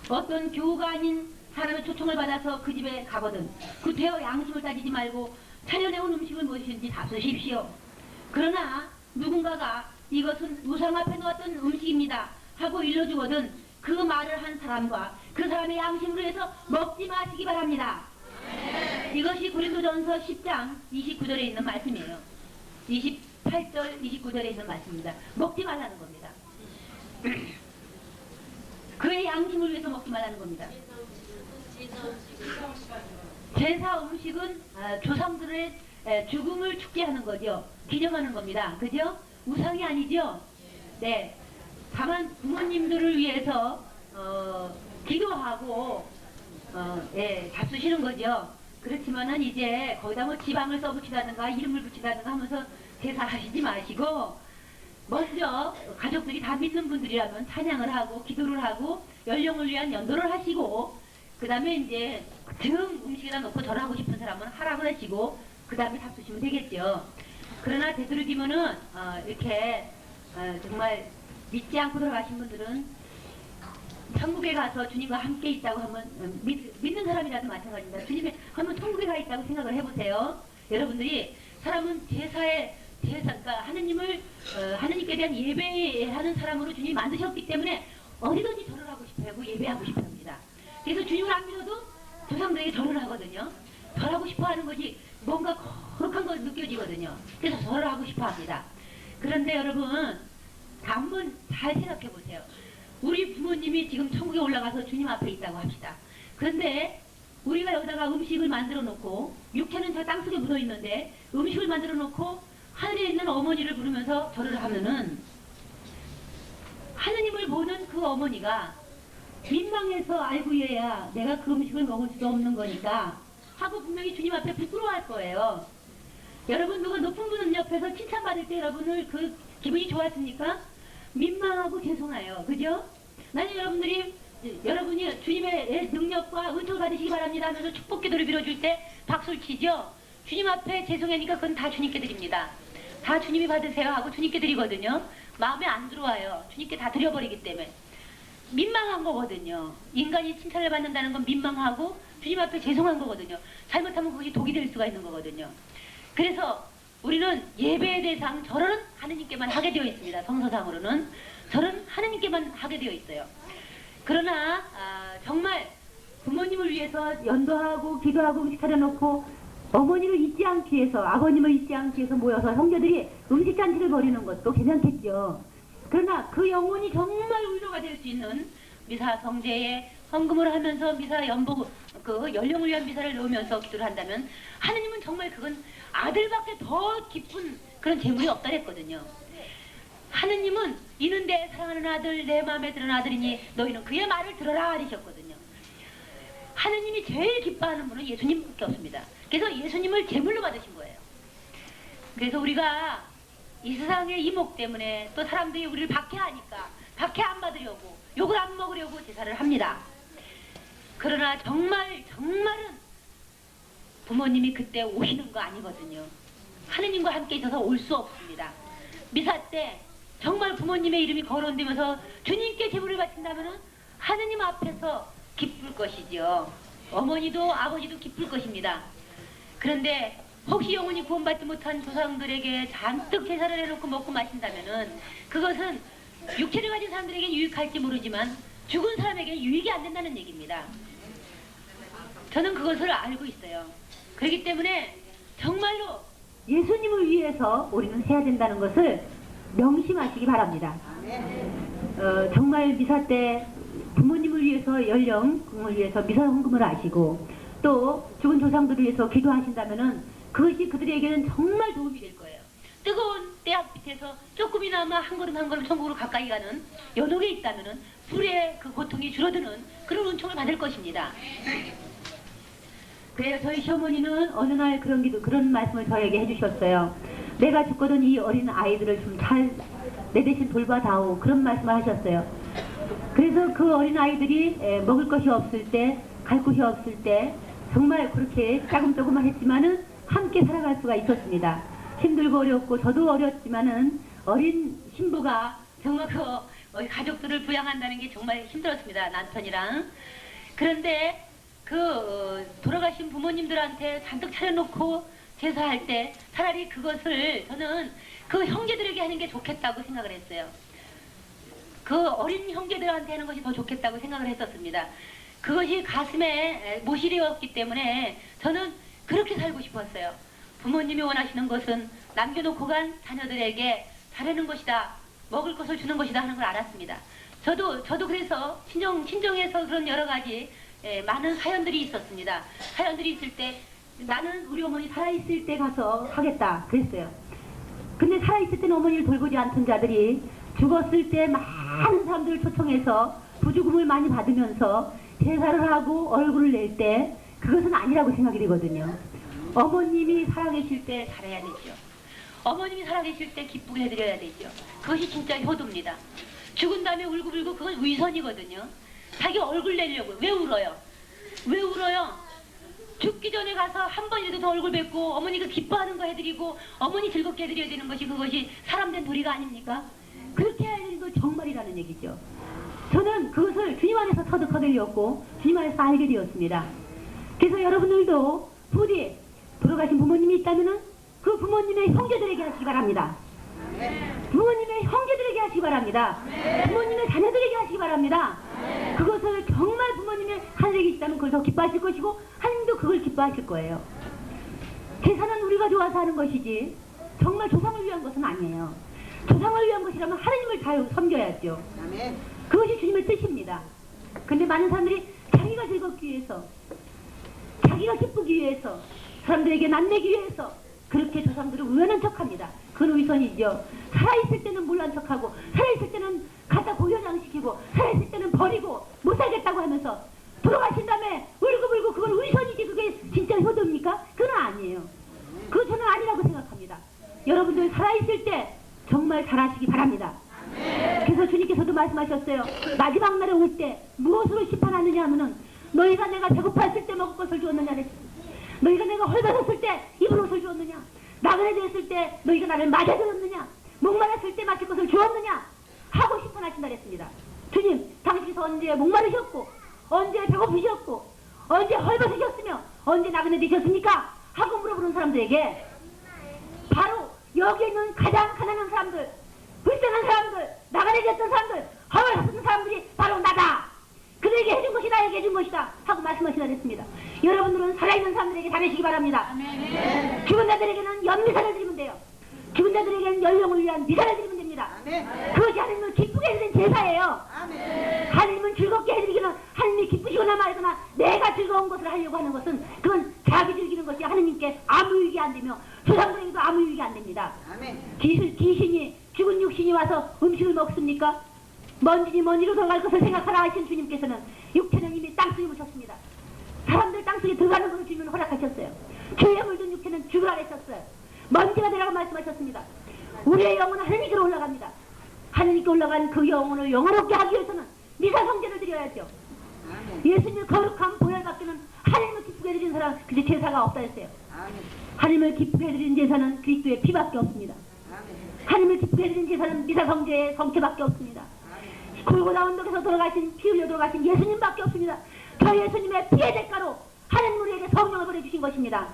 어떤 교우가 아닌 사람의 초청을 받아서 그 집에 가거든 그 되어 양심을 따지지 말고 차려내온 음식을 무엇인지 잡수십시오. 그러나 누군가가 이것은 우상 앞에 놓았던 음식입니다 하고 일러주거든 그 말을 한 사람과 그 사람의 양심으로 해서 먹지 마시기 바랍니다. 이것이 고린도전서 10장 29절에 있는 말씀이에요. 28절 29절에 있는 말씀입니다. 먹지 말라는 겁니다. 그의 양심을 위해서 먹지 말라는 겁니다. 제사 음식은 조상들의 죽음을 축제하는 거죠. 기념하는 겁니다. 그죠? 우상이 아니죠? 네. 다만 부모님들을 위해서 기도하고 잡수시는 거죠. 그렇지만은 이제 거기다 뭐 지방을 써붙이다든가 이름을 붙이다든가 하면서 제사하시지 마시고 먼저 가족들이 다 믿는 분들이라면 찬양을 하고 기도를 하고 연령을 위한 연도를 하시고 그 다음에 이제 등 음식에다 놓고 절하고 싶은 사람은 하라고 하시고 그 다음에 잡수시면 되겠죠. 그러나 되도록이면은 이렇게 정말 믿지 않고 돌아가신 분들은 천국에 가서 주님과 함께 있다고 하면 믿는 사람이라도 마찬가지입니다. 주님이 한번 천국에 가 있다고 생각을 해보세요. 여러분들이 사람은 그러니까 하느님께 대한 예배하는 사람으로 주님이 만드셨기 때문에 어디든지 절을 하고 싶어하고 예배하고 싶어합니다. 그래서 주님을 안 믿어도 조상들에게 절을 하거든요. 절하고 싶어하는 것이 뭔가 거룩한 거 느껴지거든요. 그래서 절을 하고 싶어합니다. 그런데 여러분 한번 잘 생각해 보세요. 우리 부모님이 지금 천국에 올라가서 주님 앞에 있다고 합시다. 그런데 우리가 여기다가 음식을 만들어 놓고 육체는 저 땅속에 묻어 있는데 음식을 만들어 놓고 하늘에 있는 어머니를 부르면서 절을 하면은 하느님을 보는 그 어머니가 민망해서 아이고 얘야 내가 그 음식을 먹을 수도 없는 거니까 하고 분명히 주님 앞에 부끄러워할 거예요. 여러분 누가 높은 분 옆에서 칭찬받을 때 여러분을 그 기분이 좋았습니까? 민망하고 죄송해요. 그죠? 나는 여러분이 주님의 능력과 은총을 받으시기 바랍니다 하면서 축복 기도를 빌어줄 때 박수를 치죠? 주님 앞에 죄송하니까 그건 다 주님께 드립니다. 다 주님이 받으세요 하고 주님께 드리거든요. 마음에 안 들어와요. 주님께 다 드려버리기 때문에. 민망한 거거든요. 인간이 칭찬을 받는다는 건 민망하고 주님 앞에 죄송한 거거든요. 잘못하면 그것이 독이 될 수가 있는 거거든요. 그래서 우리는 예배의 대상 절은 하느님께만 하게 되어 있습니다. 성서상으로는 절은 하느님께만 하게 되어 있어요. 그러나 정말 부모님을 위해서 연도하고 기도하고 음식 차려놓고 어머니를 잊지 않기 위해서 아버님을 잊지 않기 위해서 모여서 형제들이 음식잔치를 벌이는 것도 괜찮겠죠. 그러나 그 영혼이 정말 위로가 될 수 있는 미사 성제에 헌금을 하면서 미사 그 연령을 위한 미사를 넣으면서 기도를 한다면 하느님은 정말 그건 아들밖에 더 기쁜 그런 재물이 없다 했거든요. 하느님은 이는 내 사랑하는 아들 내 마음에 드는 아들이니 너희는 그의 말을 들어라 하셨거든요. 하느님이 제일 기뻐하는 분은 예수님밖에 없습니다. 그래서 예수님을 제물로 받으신 거예요. 그래서 우리가 이 세상의 이목 때문에 또 사람들이 우리를 박해하니까 박해 안 받으려고 욕을 안 먹으려고 제사를 합니다. 그러나 정말은 부모님이 그때 오시는 거 아니거든요. 하느님과 함께 있어서 올 수 없습니다. 미사 때 정말 부모님의 이름이 거론되면서 주님께 제물을 바친다면 하느님 앞에서 기쁠 것이죠. 어머니도 아버지도 기쁠 것입니다. 그런데 혹시 영혼이 구원받지 못한 조상들에게 잔뜩 제사를 해놓고 먹고 마신다면은 그것은 육체를 가진 사람들에게 유익할지 모르지만 죽은 사람에게는 유익이 안 된다는 얘기입니다. 저는 그것을 알고 있어요. 그렇기 때문에 정말로 예수님을 위해서 우리는 해야 된다는 것을 명심하시기 바랍니다. 정말 미사 때 부모님을 위해서 연령을 위해서 미사 헌금을 하시고 또 죽은 조상들을 위해서 기도하신다면은 그것이 그들에게는 정말 도움이 될 거예요. 뜨거운 때앞 밑에서 조금이나마 한 걸음 한 걸음 천국으로 가까이 가는 연옥에 있다면은 불의 그 고통이 줄어드는 그런 은총을 받을 것입니다. 그래서 저희 시어머니는 어느 날 그런 말씀을 저에게 해주셨어요. 내가 죽거든 이 어린 아이들을 좀 잘 내 대신 돌봐다오 그런 말씀을 하셨어요. 그래서 그 어린 아이들이 먹을 것이 없을 때, 갈 곳이 없을 때 정말 그렇게 조금만 했지만은 함께 살아갈 수가 있었습니다. 힘들고 어렵고 저도 어렸지만은 어린 신부가 정말 가족들을 부양한다는 게 정말 힘들었습니다. 남편이랑. 그런데 돌아가신 부모님들한테 잔뜩 차려놓고 제사할 때 차라리 그것을 저는 그 형제들에게 하는 게 좋겠다고 생각을 했어요. 그 어린 형제들한테 하는 것이 더 좋겠다고 생각을 했었습니다. 그것이 가슴에 모시리였기 때문에 저는 그렇게 살고 싶었어요. 부모님이 원하시는 것은 남겨놓고 간 자녀들에게 잘하는 것이다, 먹을 것을 주는 것이다 하는 걸 알았습니다. 저도 그래서 친정에서 그런 여러 가지 많은 사연들이 있었습니다. 사연들이 있을 때 나는 우리 어머니 살아있을 때 가서 하겠다 그랬어요. 근데 살아있을 때는 어머니를 돌보지 않던 자들이 죽었을 때 많은 사람들을 초청해서 부주금을 많이 받으면서 제사를 하고 얼굴을 낼 때 그것은 아니라고 생각이 되거든요. 어머님이 살아계실 때 잘해야 되죠. 어머님이 살아계실 때 기쁘게 해드려야 되죠. 그것이 진짜 효도입니다. 죽은 다음에 울고불고 그건 위선이거든요. 자기 얼굴 내려고. 왜 울어요? 왜 울어요? 죽기 전에 가서 한 번이라도 더 얼굴 뵙고 어머니가 기뻐하는 거 해드리고 어머니 즐겁게 해드려야 되는 것이 그것이 사람된 도리가 아닙니까? 그렇게 해야 되는 건 정말이라는 얘기죠. 저는 그것을 주님 안에서 터득하게 되었고 주님 안에서 알게 되었습니다. 그래서 여러분들도 부디 돌아가신 부모님이 있다면 그 부모님의 형제들에게 하시기 바랍니다. 부모님의 형제들에게 하시기 바랍니다. 부모님의 자녀들에게 하시기 바랍니다. 그것을 정말 부모님의 하늘에 있다면 그걸 더 기뻐하실 것이고 하나님도 그걸 기뻐하실 거예요. 제사는 우리가 좋아서 하는 것이지 정말 조상을 위한 것은 아니에요. 조상을 위한 것이라면 하나님을 잘 섬겨야죠. 그것이 주님의 뜻입니다. 근데 많은 사람들이 자기가 즐겁기 위해서, 자기가 기쁘기 위해서, 사람들에게 남내기 위해서 그렇게 조상들을 우연한 척합니다. 그건 위선이죠. 살아있을 때는 몰란 척하고 살아있을 때는 갖다 고려장시키고 살아있을 때는 버리고 못 살겠다고 하면서 돌아가신 다음에 울고불고 그건 위선이지 그게 진짜 효도입니까? 그건 아니에요. 그거 저는 아니라고 생각합니다. 여러분들 살아있을 때 정말 잘하시기 바랍니다. 그래서 주님께서도 말씀하셨어요. 마지막 날에 올 때 무엇으로 심판하느냐 하면은 너희가 내가 배고팠을 때 먹을 것을 주었느냐 그랬습니다. 너희가 내가 헐벗었을 때 입을 옷을 주었느냐, 나그네 되었을 때 너희가 나를 맞아들었느냐, 목마랐을 때 마실 것을 주었느냐 하고 심판하신다 그랬습니다. 주님, 당신께서 언제 목마르셨고 언제 배고프셨고 언제 헐벗으셨으며 언제 나그네 되셨습니까? 하고 물어보는 사람들에게 바로 여기에 있는 가장 가난한 사람들, 불쌍한 사람들, 나그네 되었던 사람들, 헐벗은 사람들이 바로 나다. 그들에게 해준 것이 나에게 해준 것이다 하고 말씀하시라 그랬습니다. 여러분들은 살아있는 사람들에게 잘하시기 바랍니다. 죽은 자들에게는 연미사를 드리면 돼요. 죽은 자들에게는 연령을 위한 미사를 드리면 됩니다. 그것이 하나님을 기쁘게 해드리는 제사예요. 하나님은 즐겁게 해드리기는 하나님이 기쁘시거나 말거나 내가 즐거운 것을 하려고 하는 것은 그건 자기 즐기는 것이 하나님께 아무 유익이 안 되며 조상들에게도 아무 유익이 안 됩니다. 귀신이 죽은 육신이 와서 음식을 먹습니까? 먼지니 먼지로 들어갈 것을 생각하라 하신 주님께서는 육체는 이미 땅속에 묻혔습니다. 사람들 땅속에 들어가는 것을 주님은 허락하셨어요. 죄에 물든 육체는 죽으라 했었어요. 먼지가 되라고 말씀하셨습니다. 우리의 영혼은 하나님께로 올라갑니다. 하나님께 올라간 그 영혼을 영원롭게 하기 위해서는 미사 성제를 드려야죠. 예수님의 거룩한 보혈받기는 하나님을 기쁘게 해드리는 사람 그게 제사가 없다 했어요. 하나님을 기쁘게 해드리는 제사는 그리스도의 피밖에 없습니다. 하나님을 기쁘게 해드리는 제사는 미사 성제의 성체밖에 없습니다. 골고다 언덕에서 돌아가신 피 흘려 돌아가신 예수님밖에 없습니다. 저 예수님의 피의 대가로 하나님 우리에게 성령을 보내주신 것입니다.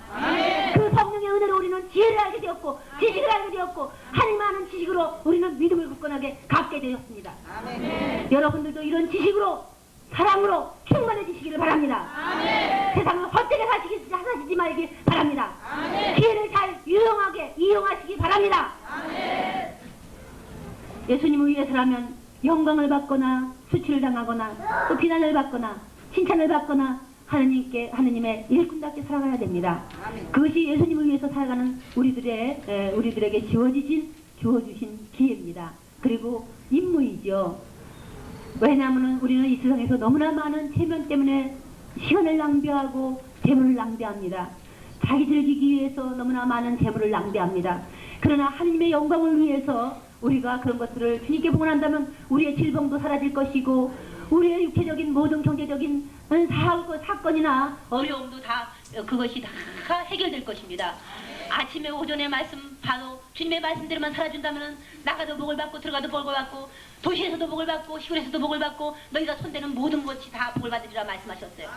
그 성령의 은혜로 우리는 지혜를 알게 되었고 지식을 알게 되었고 하나님 아는 지식으로 우리는 믿음을 굳건하게 갖게 되었습니다. 여러분들도 이런 지식으로 사랑으로 충만해지시기를 바랍니다. 세상을 헛되게 사시지 말기 바랍니다. 기회를 잘 유용하게 이용하시기 바랍니다. 예수님을 위해서라면 영광을 받거나 수치를 당하거나 또 비난을 받거나 칭찬을 받거나 하느님의 일꾼답게 살아가야 됩니다. 그것이 예수님을 위해서 살아가는 우리들에게 주어주신 기회입니다. 그리고 임무이죠. 왜냐하면 우리는 이 세상에서 너무나 많은 체면 때문에 시간을 낭비하고 재물을 낭비합니다. 자기 즐기기 위해서 너무나 많은 재물을 낭비합니다. 그러나 하느님의 영광을 위해서 우리가 그런 것들을 주님께 봉헌한다면 우리의 질병도 사라질 것이고 우리의 육체적인 모든 경제적인 사건이나 어려움도 다 그것이 다 해결될 것입니다. 아침에 오전에 말씀 바로 주님의 말씀대로만 살아준다면 나가도 복을 받고 들어가도 복을 받고 도시에서도 복을 받고 시골에서도 복을 받고 너희가 손대는 모든 것이 다 복을 받으리라 말씀하셨어요.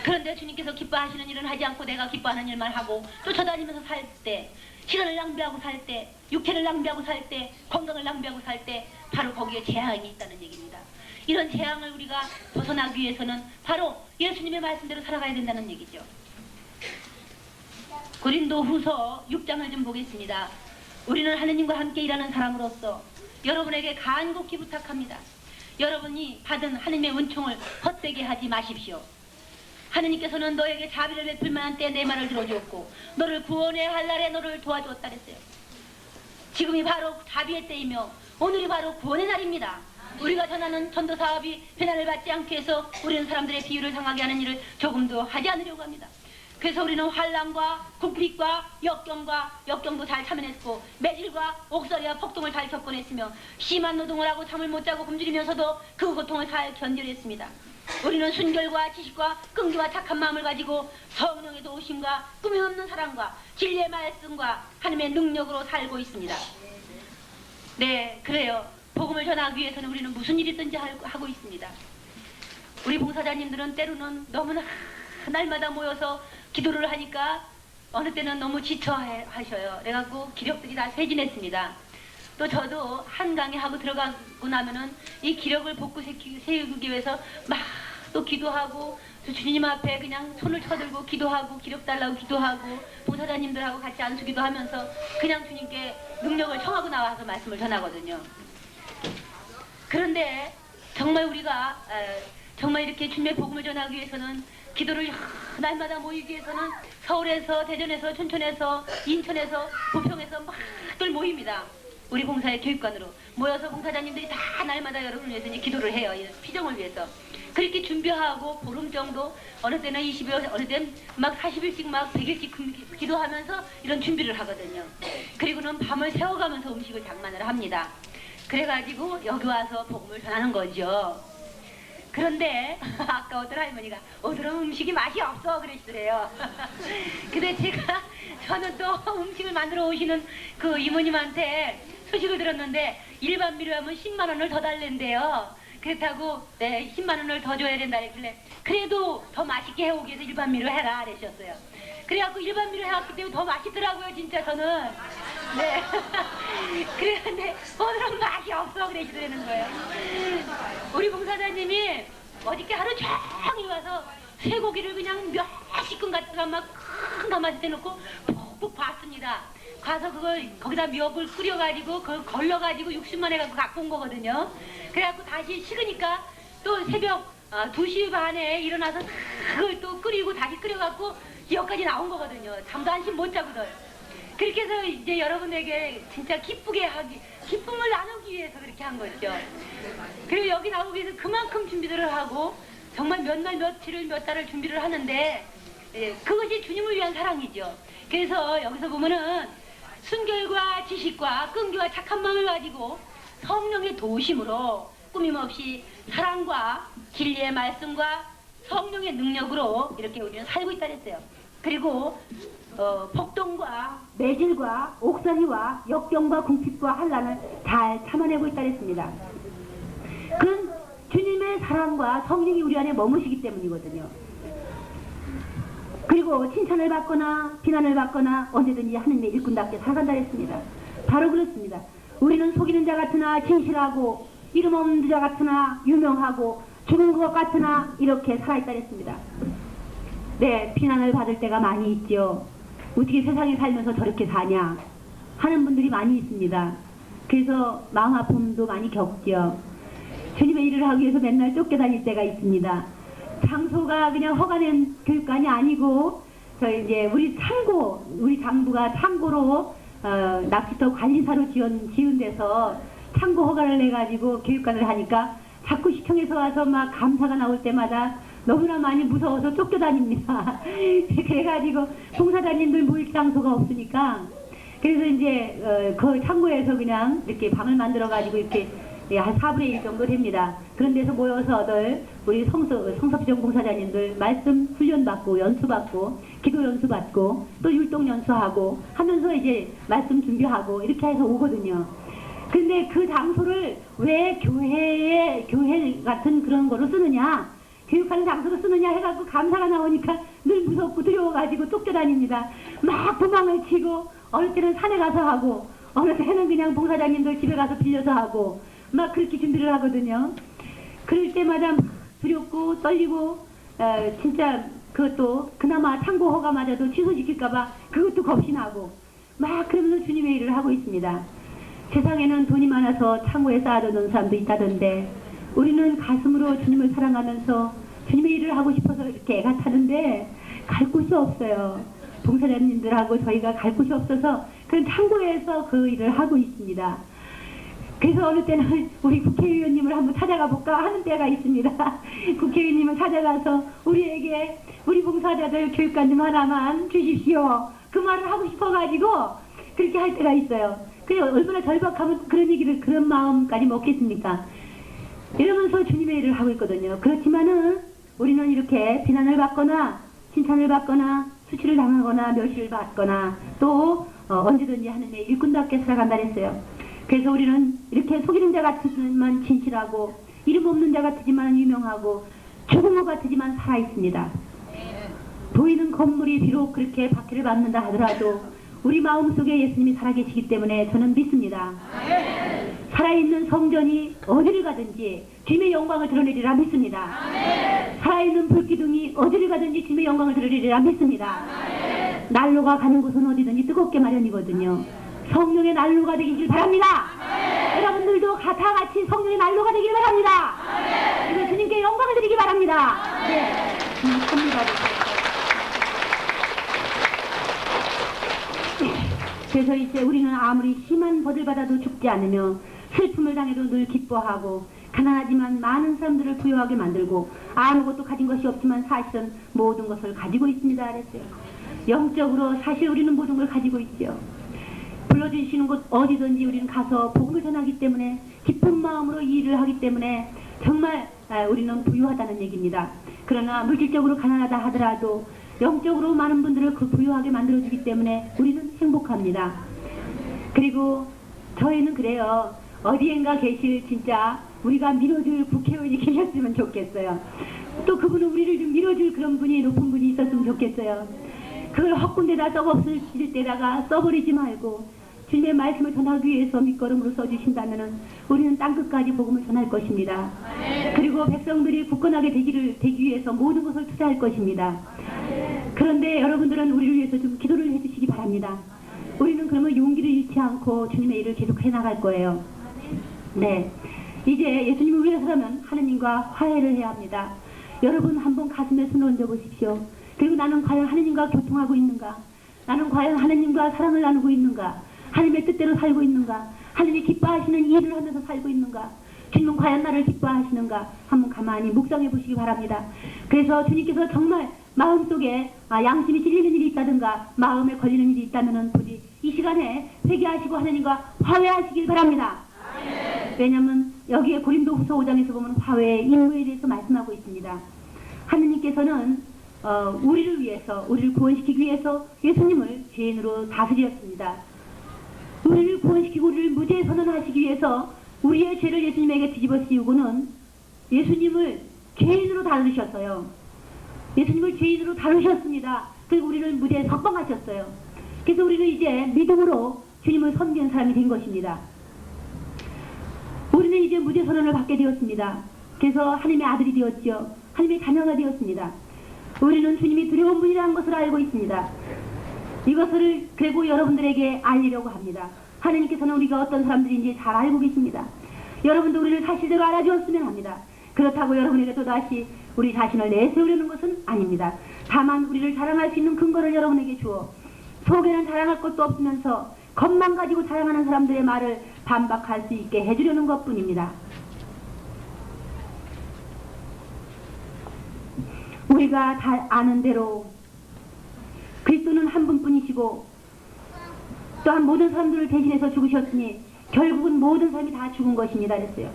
그런데 주님께서 기뻐하시는 일은 하지 않고 내가 기뻐하는 일만 하고 쫓아다니면서 살 때, 시간을 낭비하고 살 때, 육체를 낭비하고 살 때, 건강을 낭비하고 살 때 바로 거기에 재앙이 있다는 얘기입니다. 이런 재앙을 우리가 벗어나기 위해서는 바로 예수님의 말씀대로 살아가야 된다는 얘기죠. 고린도후서 6장을 좀 보겠습니다. 우리는 하느님과 함께 일하는 사람으로서 여러분에게 간곡히 부탁합니다. 여러분이 받은 하느님의 은총을 헛되게 하지 마십시오. 하느님께서는 너에게 자비를 베풀 만한 때 내 말을 들어주었고 너를 구원해야 할 날에 너를 도와주었다 그랬어요. 지금이 바로 자비의 때이며 오늘이 바로 구원의 날입니다. 우리가 전하는 전도 사업이 배난을 받지 않게 해서 우리는 사람들의 비유를 상하게 하는 일을 조금도 하지 않으려고 합니다. 그래서 우리는 환난과 궁핍과 역경도 잘 참아냈고 매질과 옥살이와 폭동을 잘 겪어냈으며 심한 노동을 하고 잠을 못 자고 굶주리면서도 그 고통을 잘 견뎌냈습니다. 우리는 순결과 지식과 끈기와 착한 마음을 가지고 성령의 도우심과 꿈이 없는 사랑과 진리의 말씀과 하나님의 능력으로 살고 있습니다. 네, 그래요. 복음을 전하기 위해서는 우리는 무슨 일이든지 하고 있습니다. 우리 봉사자님들은 때로는 너무나 날마다 모여서 기도를 하니까 어느 때는 너무 지쳐하셔요. 그래갖고 기력들이 다 쇠진했습니다. 또 저도 한강에 하고 들어가고 나면은 이 기력을 복구 세우기 위해서 막 또 기도하고 또 주님 앞에 그냥 손을 쳐들고 기도하고 기력 달라고 기도하고 봉사자님들하고 같이 안수기도 하면서 그냥 주님께 능력을 청하고 나와서 말씀을 전하거든요. 그런데 정말 우리가 정말 이렇게 주님의 복음을 전하기 위해서는 기도를 날마다 모이기 위해서는 서울에서 대전에서 춘천에서 인천에서 부평에서 막들 모입니다. 우리 봉사의 교육관으로 모여서 봉사자님들이 다 날마다 여러분을 위해서 이제 기도를 해요. 피정을 위해서. 그렇게 준비하고 보름 정도 어느 때는 20일 어느 때는 막 40일씩 막 100일씩 기도하면서 이런 준비를 하거든요. 그리고는 밤을 새워가면서 음식을 장만을 합니다. 그래가지고 여기 와서 복음을 전하는 거죠. 그런데 아까 어떤 할머니가 오늘은 음식이 맛이 없어 그러시더래요. 근데 저는 또 음식을 만들어 오시는 그 이모님한테 소식을 들었는데 일반 미루하면 10만 원을 더 달랜대요. 그렇다고 네, 10만 원을 더 줘야 된다 그랬길래 그래도 더 맛있게 해오기 위해서 일반 미루 해라 그러셨어요. 그래갖고 일반 미루 해왔기 때문에 더 맛있더라고요 진짜 저는. 네. 그랬는데 오늘은 맛이 없어 그러시더라는 거예요. 우리 봉사자님이 어저께 하루 종일 와서 쇠고기를 그냥 몇십 근 갖다가 막 큰 가마솥에 대놓고 푹푹 봤습니다. 가서 그걸 거기다 미역을 끓여가지고 그걸 걸러가지고 60만 해갖고 갖고 온 거거든요. 그래갖고 다시 식으니까 또 새벽 2시 반에 일어나서 그걸 또 끓이고 다시 끓여갖고 여기까지 나온 거거든요. 잠도 한숨 못 자고들. 그렇게 해서 이제 여러분에게 진짜 기쁨을 나누기 위해서 그렇게 한 거죠. 그리고 여기 나오기 위해서 그만큼 준비들을 하고 정말 몇 날 며칠을 몇 달을 준비를 하는데 그것이 주님을 위한 사랑이죠. 그래서 여기서 보면은 순결과 지식과 끈기와 착한 마음을 가지고 성령의 도우심으로 꾸밈없이 사랑과 진리의 말씀과 성령의 능력으로 이렇게 우리는 살고 있다 그랬어요. 그리고 폭동과 매질과 옥살이와 역경과 궁핍과 환난을 잘 참아내고 있다 그랬습니다. 그건 주님의 사랑과 성령이 우리 안에 머무시기 때문이거든요. 그리고 칭찬을 받거나 비난을 받거나 언제든지 하느님의 일꾼답게 살아간다 그랬습니다. 바로 그렇습니다. 우리는 속이는 자 같으나 진실하고 이름 없는 자 같으나 유명하고 죽은 것 같으나 이렇게 살아있다 그랬습니다. 네, 비난을 받을 때가 많이 있죠. 어떻게 세상에 살면서 저렇게 사냐 하는 분들이 많이 있습니다. 그래서 마음 아픔도 많이 겪죠. 주님의 일을 하기 위해서 맨날 쫓겨다닐 때가 있습니다. 장소가 그냥 허가낸 교육관이 아니고 저희 이제 우리 장부가 창고로 낚시터 관리사로 지은 데서 창고 허가를 내가지고 교육관을 하니까 자꾸 시청에서 와서 막 감사가 나올 때마다 너무나 많이 무서워서 쫓겨다닙니다. 그래가지고 봉사자님들 모일 장소가 없으니까 그래서 이제 그 창고에서 그냥 이렇게 방을 만들어가지고 이렇게 한 4분의 1 정도 됩니다. 그런 데서 모여서들 우리 성서피정 봉사자님들 말씀 훈련받고 연수받고 기도 연수받고 또 율동 연수하고 하면서 이제 말씀 준비하고 이렇게 해서 오거든요. 근데 그 장소를 왜 교회 같은 그런 거로 쓰느냐, 교육하는 장소로 쓰느냐 해갖고 감사가 나오니까 늘 무섭고 두려워가지고 쫓겨다닙니다. 막 도망을 치고 어느 때는 산에 가서 하고 어느 때는 그냥 봉사자님들 집에 가서 빌려서 하고 막 그렇게 준비를 하거든요. 그럴 때마다 두렵고 떨리고 진짜 그것도 그나마 창고 허가마저도 취소시킬까봐 그것도 겁이 나고 막 그러면서 주님의 일을 하고 있습니다. 세상에는 돈이 많아서 창고에 쌓아두는 사람도 있다던데 우리는 가슴으로 주님을 사랑하면서 주님의 일을 하고 싶어서 이렇게 애가 타는데 갈 곳이 없어요. 봉사자님들하고 저희가 갈 곳이 없어서 그런 창고에서 그 일을 하고 있습니다. 그래서 어느 때는 우리 국회의원님을 한번 찾아가 볼까 하는 때가 있습니다. 국회의원님을 찾아가서 우리에게 우리 봉사자들 교육관 하나만 주십시오. 그 말을 하고 싶어가지고 그렇게 할 때가 있어요. 그래 얼마나 절박하면 그런 얘기를 그런 마음까지 먹겠습니까? 이러면서 주님의 일을 하고 있거든요. 그렇지만은 우리는 이렇게 비난을 받거나 칭찬을 받거나 수치를 당하거나 멸시를 받거나 또 언제든지 하느님의 일꾼답게 살아간다 했어요. 그래서 우리는 이렇게 속이는 자 같지만 진실하고 이름 없는 자 같지만 유명하고 죽은 것 같지만 살아있습니다. 보이는 건물이 비록 그렇게 박해를 받는다 하더라도 우리 마음속에 예수님이 살아계시기 때문에 저는 믿습니다. 살아있는 성전이 어디를 가든지 주님의 영광을 드러내리라 믿습니다. 살아있는 불기둥이 어디를 가든지 주님의 영광을 드러내리라 믿습니다. 난로가 가는 곳은 어디든지 뜨겁게 마련이거든요. 성령의 난로가 되길 바랍니다. 여러분들도 다 같이 성령의 난로가 되길 바랍니다. 그리고 주님께 영광을 드리기 바랍니다. 네, 감사합니다. 그래서 이제 우리는 아무리 심한 벌을 받아도 죽지 않으며 슬픔을 당해도 늘 기뻐하고 가난하지만 많은 사람들을 부유하게 만들고 아무것도 가진 것이 없지만 사실은 모든 것을 가지고 있습니다. 그랬어요. 영적으로 사실 우리는 모든 걸 가지고 있죠. 불러주시는 곳 어디든지 우리는 가서 복음을 전하기 때문에 기쁜 마음으로 이 일을 하기 때문에 정말 우리는 부유하다는 얘기입니다. 그러나 물질적으로 가난하다 하더라도 영적으로 많은 분들을 그 부유하게 만들어주기 때문에 우리는 행복합니다. 그리고 저희는 그래요. 어디엔가 계실 진짜 우리가 밀어줄 국회의원이 계셨으면 좋겠어요. 또 그분은 우리를 좀 밀어줄 그런 분이 높은 분이 있었으면 좋겠어요. 그걸 헛군데다 썩없을 때다가 써버리지 말고 주님의 말씀을 전하기 위해서 밑거름으로 써주신다면 우리는 땅끝까지 복음을 전할 것입니다. 그리고 백성들이 굳건하게 되기 위해서 모든 것을 투자할 것입니다. 그런데 여러분들은 우리를 위해서 좀 기도를 해주시기 바랍니다. 우리는 그러면 용기를 잃지 않고 주님의 일을 계속 해나갈 거예요. 네, 이제 예수님을 위해서라면 하느님과 화해를 해야 합니다. 여러분 한번 가슴에 손을 얹어보십시오. 그리고 나는 과연 하느님과 교통하고 있는가? 나는 과연 하느님과 사랑을 나누고 있는가? 하느님의 뜻대로 살고 있는가? 하느님이 기뻐하시는 일을 하면서 살고 있는가? 주님은 과연 나를 기뻐하시는가? 한번 가만히 묵상해 보시기 바랍니다. 그래서 주님께서 정말 마음속에 양심이 찔리는 일이 있다든가 마음에 걸리는 일이 있다면 부디 이 시간에 회개하시고 하느님과 화해하시길 바랍니다. 왜냐하면 여기에 고린도후서 5장에서 보면 화해의 임무에 대해서 말씀하고 있습니다. 하느님께서는 우리를 위해서, 우리를 구원시키기 위해서 예수님을 죄인으로 다스렸습니다. 우리를 구원시키고 우리를 무죄 선언하시기 위해서 우리의 죄를 예수님에게 뒤집어 씌우고는 예수님을 죄인으로 다루셨어요. 예수님을 죄인으로 다루셨습니다. 그리고 우리를 무죄에 석방하셨어요. 그래서 우리는 이제 믿음으로 주님을 섬기는 사람이 된 것입니다. 우리는 이제 무죄 선언을 받게 되었습니다. 그래서 하나님의 아들이 되었죠. 하나님의 자녀가 되었습니다. 우리는 주님이 두려운 분이라는 것을 알고 있습니다. 이것을 그리고 여러분들에게 알리려고 합니다. 하나님께서는 우리가 어떤 사람들인지 잘 알고 계십니다. 여러분도 우리를 사실대로 알아주었으면 합니다. 그렇다고 여러분에게 또다시 우리 자신을 내세우려는 것은 아닙니다. 다만 우리를 자랑할 수 있는 근거를 여러분에게 주어 속에는 자랑할 것도 없으면서 겉만 가지고 자랑하는 사람들의 말을 반박할 수 있게 해주려는 것뿐입니다. 우리가 다 아는 대로 그리스도는 한 분뿐이시고 또한 모든 사람들을 대신해서 죽으셨으니 결국은 모든 사람이 다 죽은 것입니다. 그랬어요.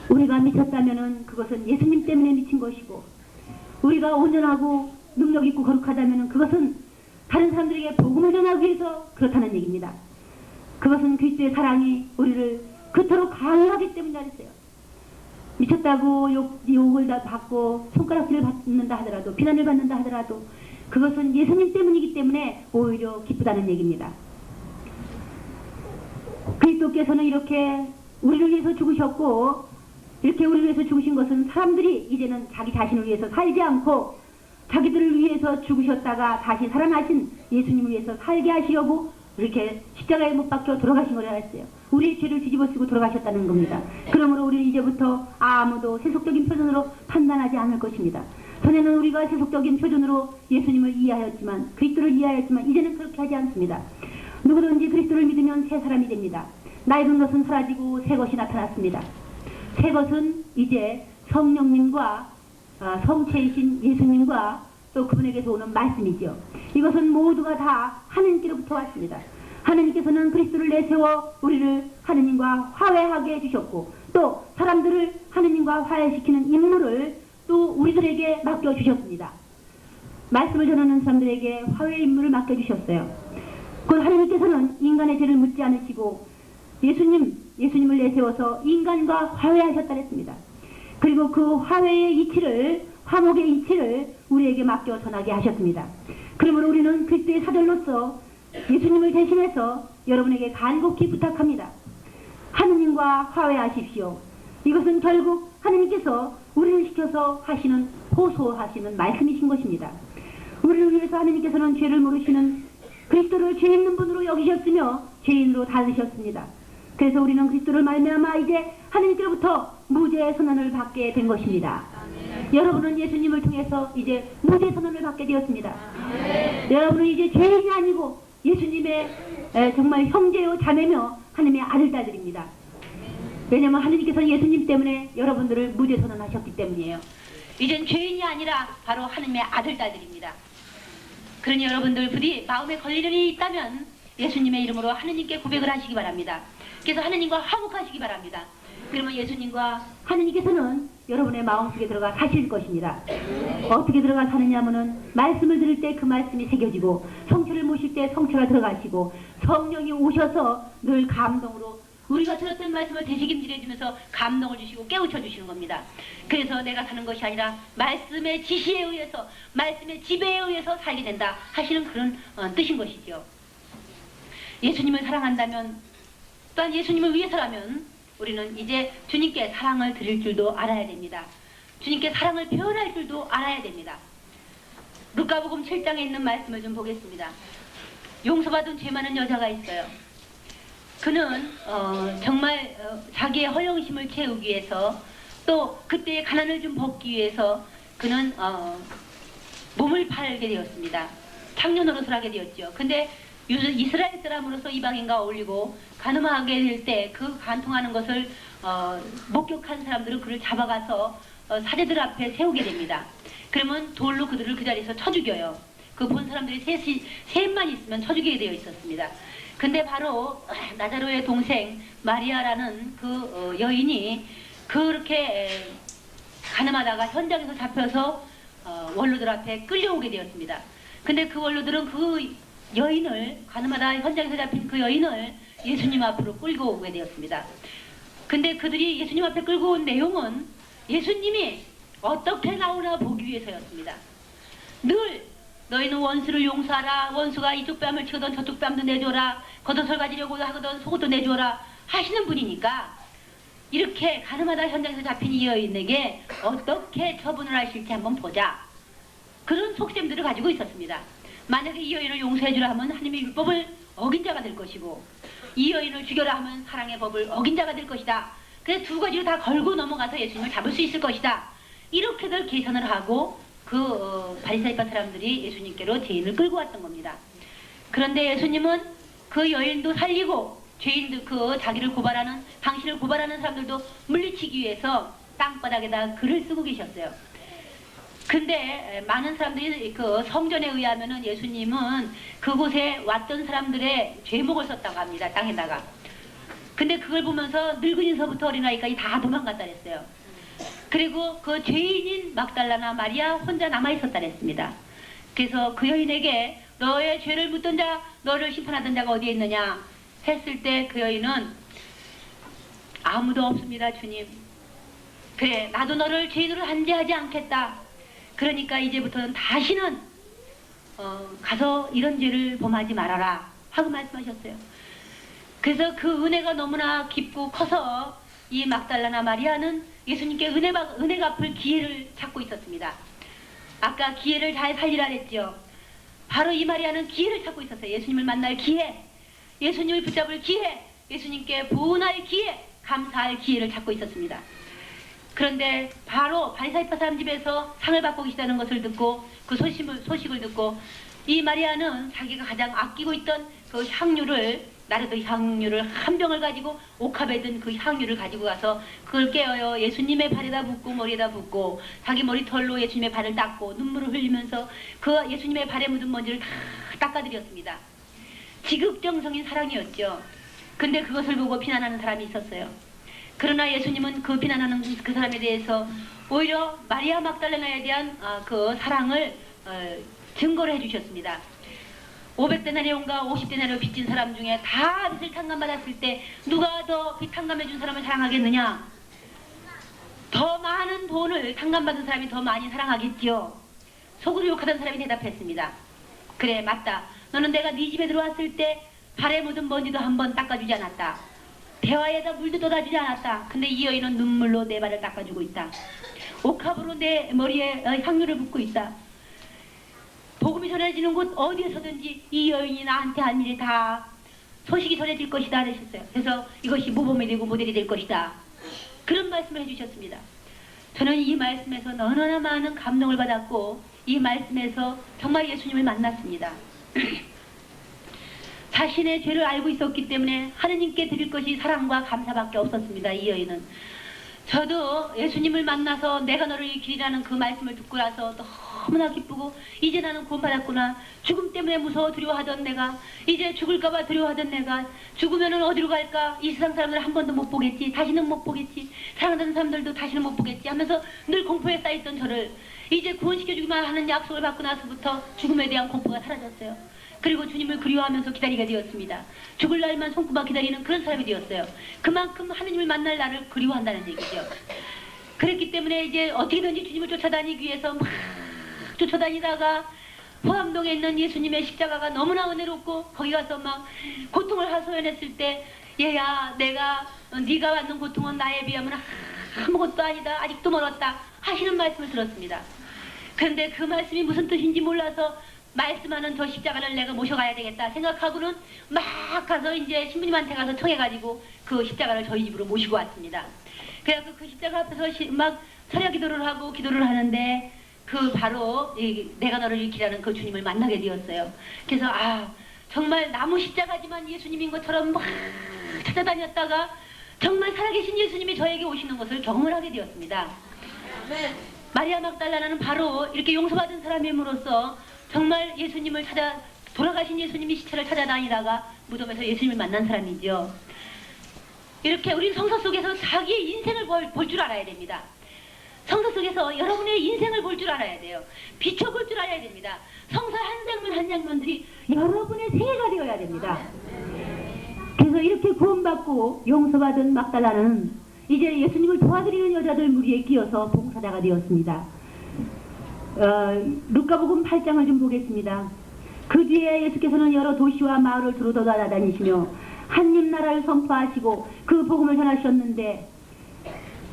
우리가 미쳤다면 그것은 예수님 때문에 미친 것이고 우리가 온전하고 능력 있고 거룩하다면 그것은 다른 사람들에게 복음을 전하기 위해서 그렇다는 얘기입니다. 그것은 그리스도의 사랑이 우리를 그토록 강하기 때문이라 했어요. 미쳤다고 욕을 다 받고 손가락질을 받는다 하더라도, 비난을 받는다 하더라도 그것은 예수님 때문이기 때문에 오히려 기쁘다는 얘기입니다. 그리스도께서는 이렇게 우리를 위해서 죽으셨고, 이렇게 우리를 위해서 죽으신 것은 사람들이 이제는 자기 자신을 위해서 살지 않고 자기들을 위해서 죽으셨다가 다시 살아나신 예수님을 위해서 살게 하시려고 이렇게 십자가에 못 박혀 돌아가신 거라 했어요. 우리의 죄를 뒤집어쓰고 돌아가셨다는 겁니다. 그러므로 우리는 이제부터 아무도 세속적인 표준으로 판단하지 않을 것입니다. 전에는 우리가 세속적인 표준으로 예수님을 이해하였지만, 그리스도를 이해하였지만 이제는 그렇게 하지 않습니다. 누구든지 그리스도를 믿으면 새 사람이 됩니다. 낡은 것은 사라지고 새 것이 나타났습니다. 새 것은 이제 성령님과 성체이신 예수님과 또 그분에게서 오는 말씀이죠. 이것은 모두가 다 하느님께로부터 왔습니다. 하느님께서는 그리스도를 내세워 우리를 하느님과 화해하게 해주셨고, 또 사람들을 하느님과 화해시키는 임무를 또 우리들에게 맡겨주셨습니다. 말씀을 전하는 사람들에게 화해 임무를 맡겨주셨어요. 곧 하느님께서는 인간의 죄를 묻지 않으시고 예수님을 내세워서 인간과 화해하셨다 했습니다. 그리고 그 화해의 이치를, 화목의 이치를 우리에게 맡겨 전하게 하셨습니다. 그러므로 우리는 그리스도의 사절로서 예수님을 대신해서 여러분에게 간곡히 부탁합니다. 하느님과 화해하십시오. 이것은 결국 하느님께서 우리를 시켜서 하시는, 호소하시는 말씀이신 것입니다. 우리를 위해서 하느님께서는 죄를 모르시는 그리스도를 죄 있는 분으로 여기셨으며 죄인으로 다루셨습니다. 그래서 우리는 그리스도를 말미암아 이제 하느님께로부터 무죄의 선언을 받게 된 것입니다. 여러분은 예수님을 통해서 이제 무죄 선언을 받게 되었습니다. 여러분은 이제 죄인이 아니고 예수님의 정말 형제요 자매며 하나님의 아들딸들입니다. 왜냐하면 하느님께서 예수님 때문에 여러분들을 무죄 선언하셨기 때문이에요. 이젠 죄인이 아니라 바로 하나님의 아들딸들입니다. 그러니 여러분들 부디 마음에 걸리는 일이 있다면 예수님의 이름으로 하느님께 고백을 하시기 바랍니다. 그래서 하느님과 화목하시기 바랍니다. 그러면 예수님과 하느님께서는 여러분의 마음속에 들어가 사실 것입니다. 어떻게 들어가 사느냐면은 말씀을 들을 때 그 말씀이 새겨지고, 성체를 모실 때 성체가 들어가시고, 성령이 오셔서 늘 감동으로 우리가 들었던 말씀을 되새김질해 주면서 감동을 주시고 깨우쳐 주시는 겁니다. 그래서 내가 사는 것이 아니라 말씀의 지시에 의해서, 말씀의 지배에 의해서 살게 된다 하시는 그런 뜻인 것이죠. 예수님을 사랑한다면, 또한 예수님을 위해서라면 우리는 이제 주님께 사랑을 드릴 줄도 알아야 됩니다. 주님께 사랑을 표현할 줄도 알아야 됩니다. 루카복음 7장에 있는 말씀을 좀 보겠습니다. 용서받은 죄 많은 여자가 있어요. 그는 정말 자기의 허영심을 채우기 위해서, 또 그때의 가난을 좀 벗기 위해서 그는 몸을 팔게 되었습니다. 창녀 노릇을 하게 되었죠. 근데 이스라엘 사람으로서 이방인과 어울리고 간음하게 될 때 그 간통하는 것을 목격한 사람들은 그를 잡아가서 사제들 앞에 세우게 됩니다. 그러면 돌로 그들을 그 자리에서 쳐 죽여요. 그 본 사람들이 셋만 있으면 쳐 죽이게 되어 있었습니다. 근데 바로 나자로의 동생 마리아라는 그 여인이 그렇게 간음하다가 현장에서 잡혀서 원로들 앞에 끌려오게 되었습니다. 근데 그 원로들은 그 여인을, 간음하다 현장에서 잡힌 그 여인을 예수님 앞으로 끌고 오게 되었습니다. 근데 그들이 예수님 앞에 끌고 온 내용은 예수님이 어떻게 나오나 보기 위해서였습니다. 늘 너희는 원수를 용서하라, 원수가 이쪽 뺨을 치거든 저쪽 뺨도 내줘라, 겉옷을 가지려고 하거든 속옷도 내줘라 하시는 분이니까 이렇게 간음하다 현장에서 잡힌 이 여인에게 어떻게 처분을 하실지 한번 보자, 그런 속셈들을 가지고 있었습니다. 만약에 이 여인을 용서해주라 하면 하나님의 율법을 어긴 자가 될 것이고, 이 여인을 죽여라 하면 사랑의 법을 어긴 자가 될 것이다. 그래서 두 가지를 다 걸고 넘어가서 예수님을 잡을 수 있을 것이다. 이렇게들 계산을 하고 그 바리새파 사람들이 예수님께로 죄인을 끌고 왔던 겁니다. 그런데 예수님은 그 여인도 살리고 죄인들, 그 자기를 고발하는, 당신을 고발하는 사람들도 물리치기 위해서 땅바닥에다 글을 쓰고 계셨어요. 근데 많은 사람들이 그 성전에 의하면은 예수님은 그곳에 왔던 사람들의 죄목을 썼다고 합니다. 땅에다가. 근데 그걸 보면서 늙은이서부터 어린아이까지 다 도망갔다 그랬어요. 그리고 그 죄인인 막달라나 마리아 혼자 남아있었다 그랬습니다. 그래서 그 여인에게 너의 죄를 묻던 자, 너를 심판하던 자가 어디에 있느냐 했을 때 그 여인은 아무도 없습니다, 주님. 그래, 나도 너를 죄인으로 한죄하지 않겠다. 그러니까 이제부터는 다시는 가서 이런 죄를 범하지 말아라 하고 말씀하셨어요. 그래서 그 은혜가 너무나 깊고 커서 이 막달라나 마리아는 예수님께 은혜 갚을 기회를 찾고 있었습니다. 아까 기회를 잘 살리라 했죠. 바로 이 마리아는 기회를 찾고 있었어요. 예수님을 만날 기회, 예수님을 붙잡을 기회, 예수님께 부은할 기회, 감사할 기회를 찾고 있었습니다. 그런데 바로 바리사이파 사람 집에서 상을 받고 계시다는 것을 듣고 그 소식을 듣고 이 마리아는 자기가 가장 아끼고 있던 그 향유를, 나르도 향유를 한 병을 가지고 옥합에 든 그 향유를 가지고 가서 그걸 깨어요 예수님의 발에다 붓고 머리에다 붓고 자기 머리털로 예수님의 발을 닦고 눈물을 흘리면서 그 예수님의 발에 묻은 먼지를 다 닦아드렸습니다. 지극정성인 사랑이었죠. 근데 그것을 보고 비난하는 사람이 있었어요. 그러나 예수님은 그 비난하는 그 사람에 대해서 오히려 마리아 막달레나에 대한 그 사랑을 증거를 해주셨습니다. 500데나리온과 50데나리온 빚진 사람 중에 다 빚을 탕감받았을 때 누가 더 빚 탕감해준 사람을 사랑하겠느냐? 더 많은 돈을 탕감받은 사람이 더 많이 사랑하겠지요. 속으로 욕하던 사람이 대답했습니다. 그래, 맞다. 너는 내가 네 집에 들어왔을 때 발에 묻은 먼지도 한번 닦아주지 않았다. 대화에다 물도 떠다주지 않았다. 근데 이 여인은 눈물로 내 발을 닦아주고 있다. 옥합으로 내 머리에 향유를 붓고 있다. 복음이 전해지는 곳 어디에서든지 이 여인이 나한테 한 일이 다 소식이 전해질 것이다 하셨어요. 그래서 이것이 모범이 되고 모델이 될 것이다. 그런 말씀을 해주셨습니다. 저는 이 말씀에서 너무나 많은 감동을 받았고 이 말씀에서 정말 예수님을 만났습니다. 자신의 죄를 알고 있었기 때문에 하느님께 드릴 것이 사랑과 감사밖에 없었습니다. 이 여인은. 저도 예수님을 만나서 내가 너를 길이라는 그 말씀을 듣고 나서 너무나 기쁘고 이제 나는 구원받았구나. 죽음 때문에 무서워 두려워하던 내가 이제 죽을까봐 두려워하던 내가 죽으면은 어디로 갈까? 이 세상 사람들 한 번도 못 보겠지. 다시는 못 보겠지. 사랑하는 사람들도 다시는 못 보겠지 하면서 늘 공포에 쌓였던 저를 이제 구원시켜주기만 하는 약속을 받고 나서부터 죽음에 대한 공포가 사라졌어요. 그리고 주님을 그리워하면서 기다리게 되었습니다. 죽을 날만 손꼽아 기다리는 그런 사람이 되었어요. 그만큼 하느님을 만날 날을 그리워한다는 얘기죠. 그랬기 때문에 이제 어떻게든지 주님을 쫓아다니기 위해서 막 쫓아다니다가 포항동에 있는 예수님의 십자가가 너무나 은혜롭고 거기 가서 막 고통을 하소연했을 때 얘야 내가 네가 받는 고통은 나에 비하면 아무것도 아니다. 아직도 멀었다. 하시는 말씀을 들었습니다. 그런데 그 말씀이 무슨 뜻인지 몰라서 말씀하는 저 십자가를 내가 모셔가야 되겠다 생각하고는 막 가서 이제 신부님한테 가서 청해가지고 그 십자가를 저희 집으로 모시고 왔습니다. 그래서 그 십자가 앞에서 막 철야 기도를 하고 기도를 하는데 그 바로 내가 너를 일으키라는 그 주님을 만나게 되었어요. 그래서 정말 나무 십자가지만 예수님인 것처럼 막 찾아다녔다가 정말 살아계신 예수님이 저에게 오시는 것을 경험을 하게 되었습니다. 마리아 막달라나는 바로 이렇게 용서받은 사람임으로써 정말 예수님을 돌아가신 예수님이 시체를 찾아다니다가 무덤에서 예수님을 만난 사람이죠. 이렇게 우리 성서 속에서 자기의 인생을 볼 줄 알아야 됩니다. 성서 속에서 여러분의 인생을 볼 줄 알아야 돼요. 비춰볼 줄 알아야 됩니다. 성서 한 장면 한 장면들이 여러분의 생애가 되어야 됩니다. 그래서 이렇게 구원받고 용서받은 막달라는 이제 예수님을 도와드리는 여자들 무리에 끼어서 봉사자가 되었습니다. 루카복음 8장을 좀 보겠습니다. 그 뒤에 예수께서는 여러 도시와 마을을 두루 돌아다니시며 하느님 나라를 선포하시고 그 복음을 전하셨는데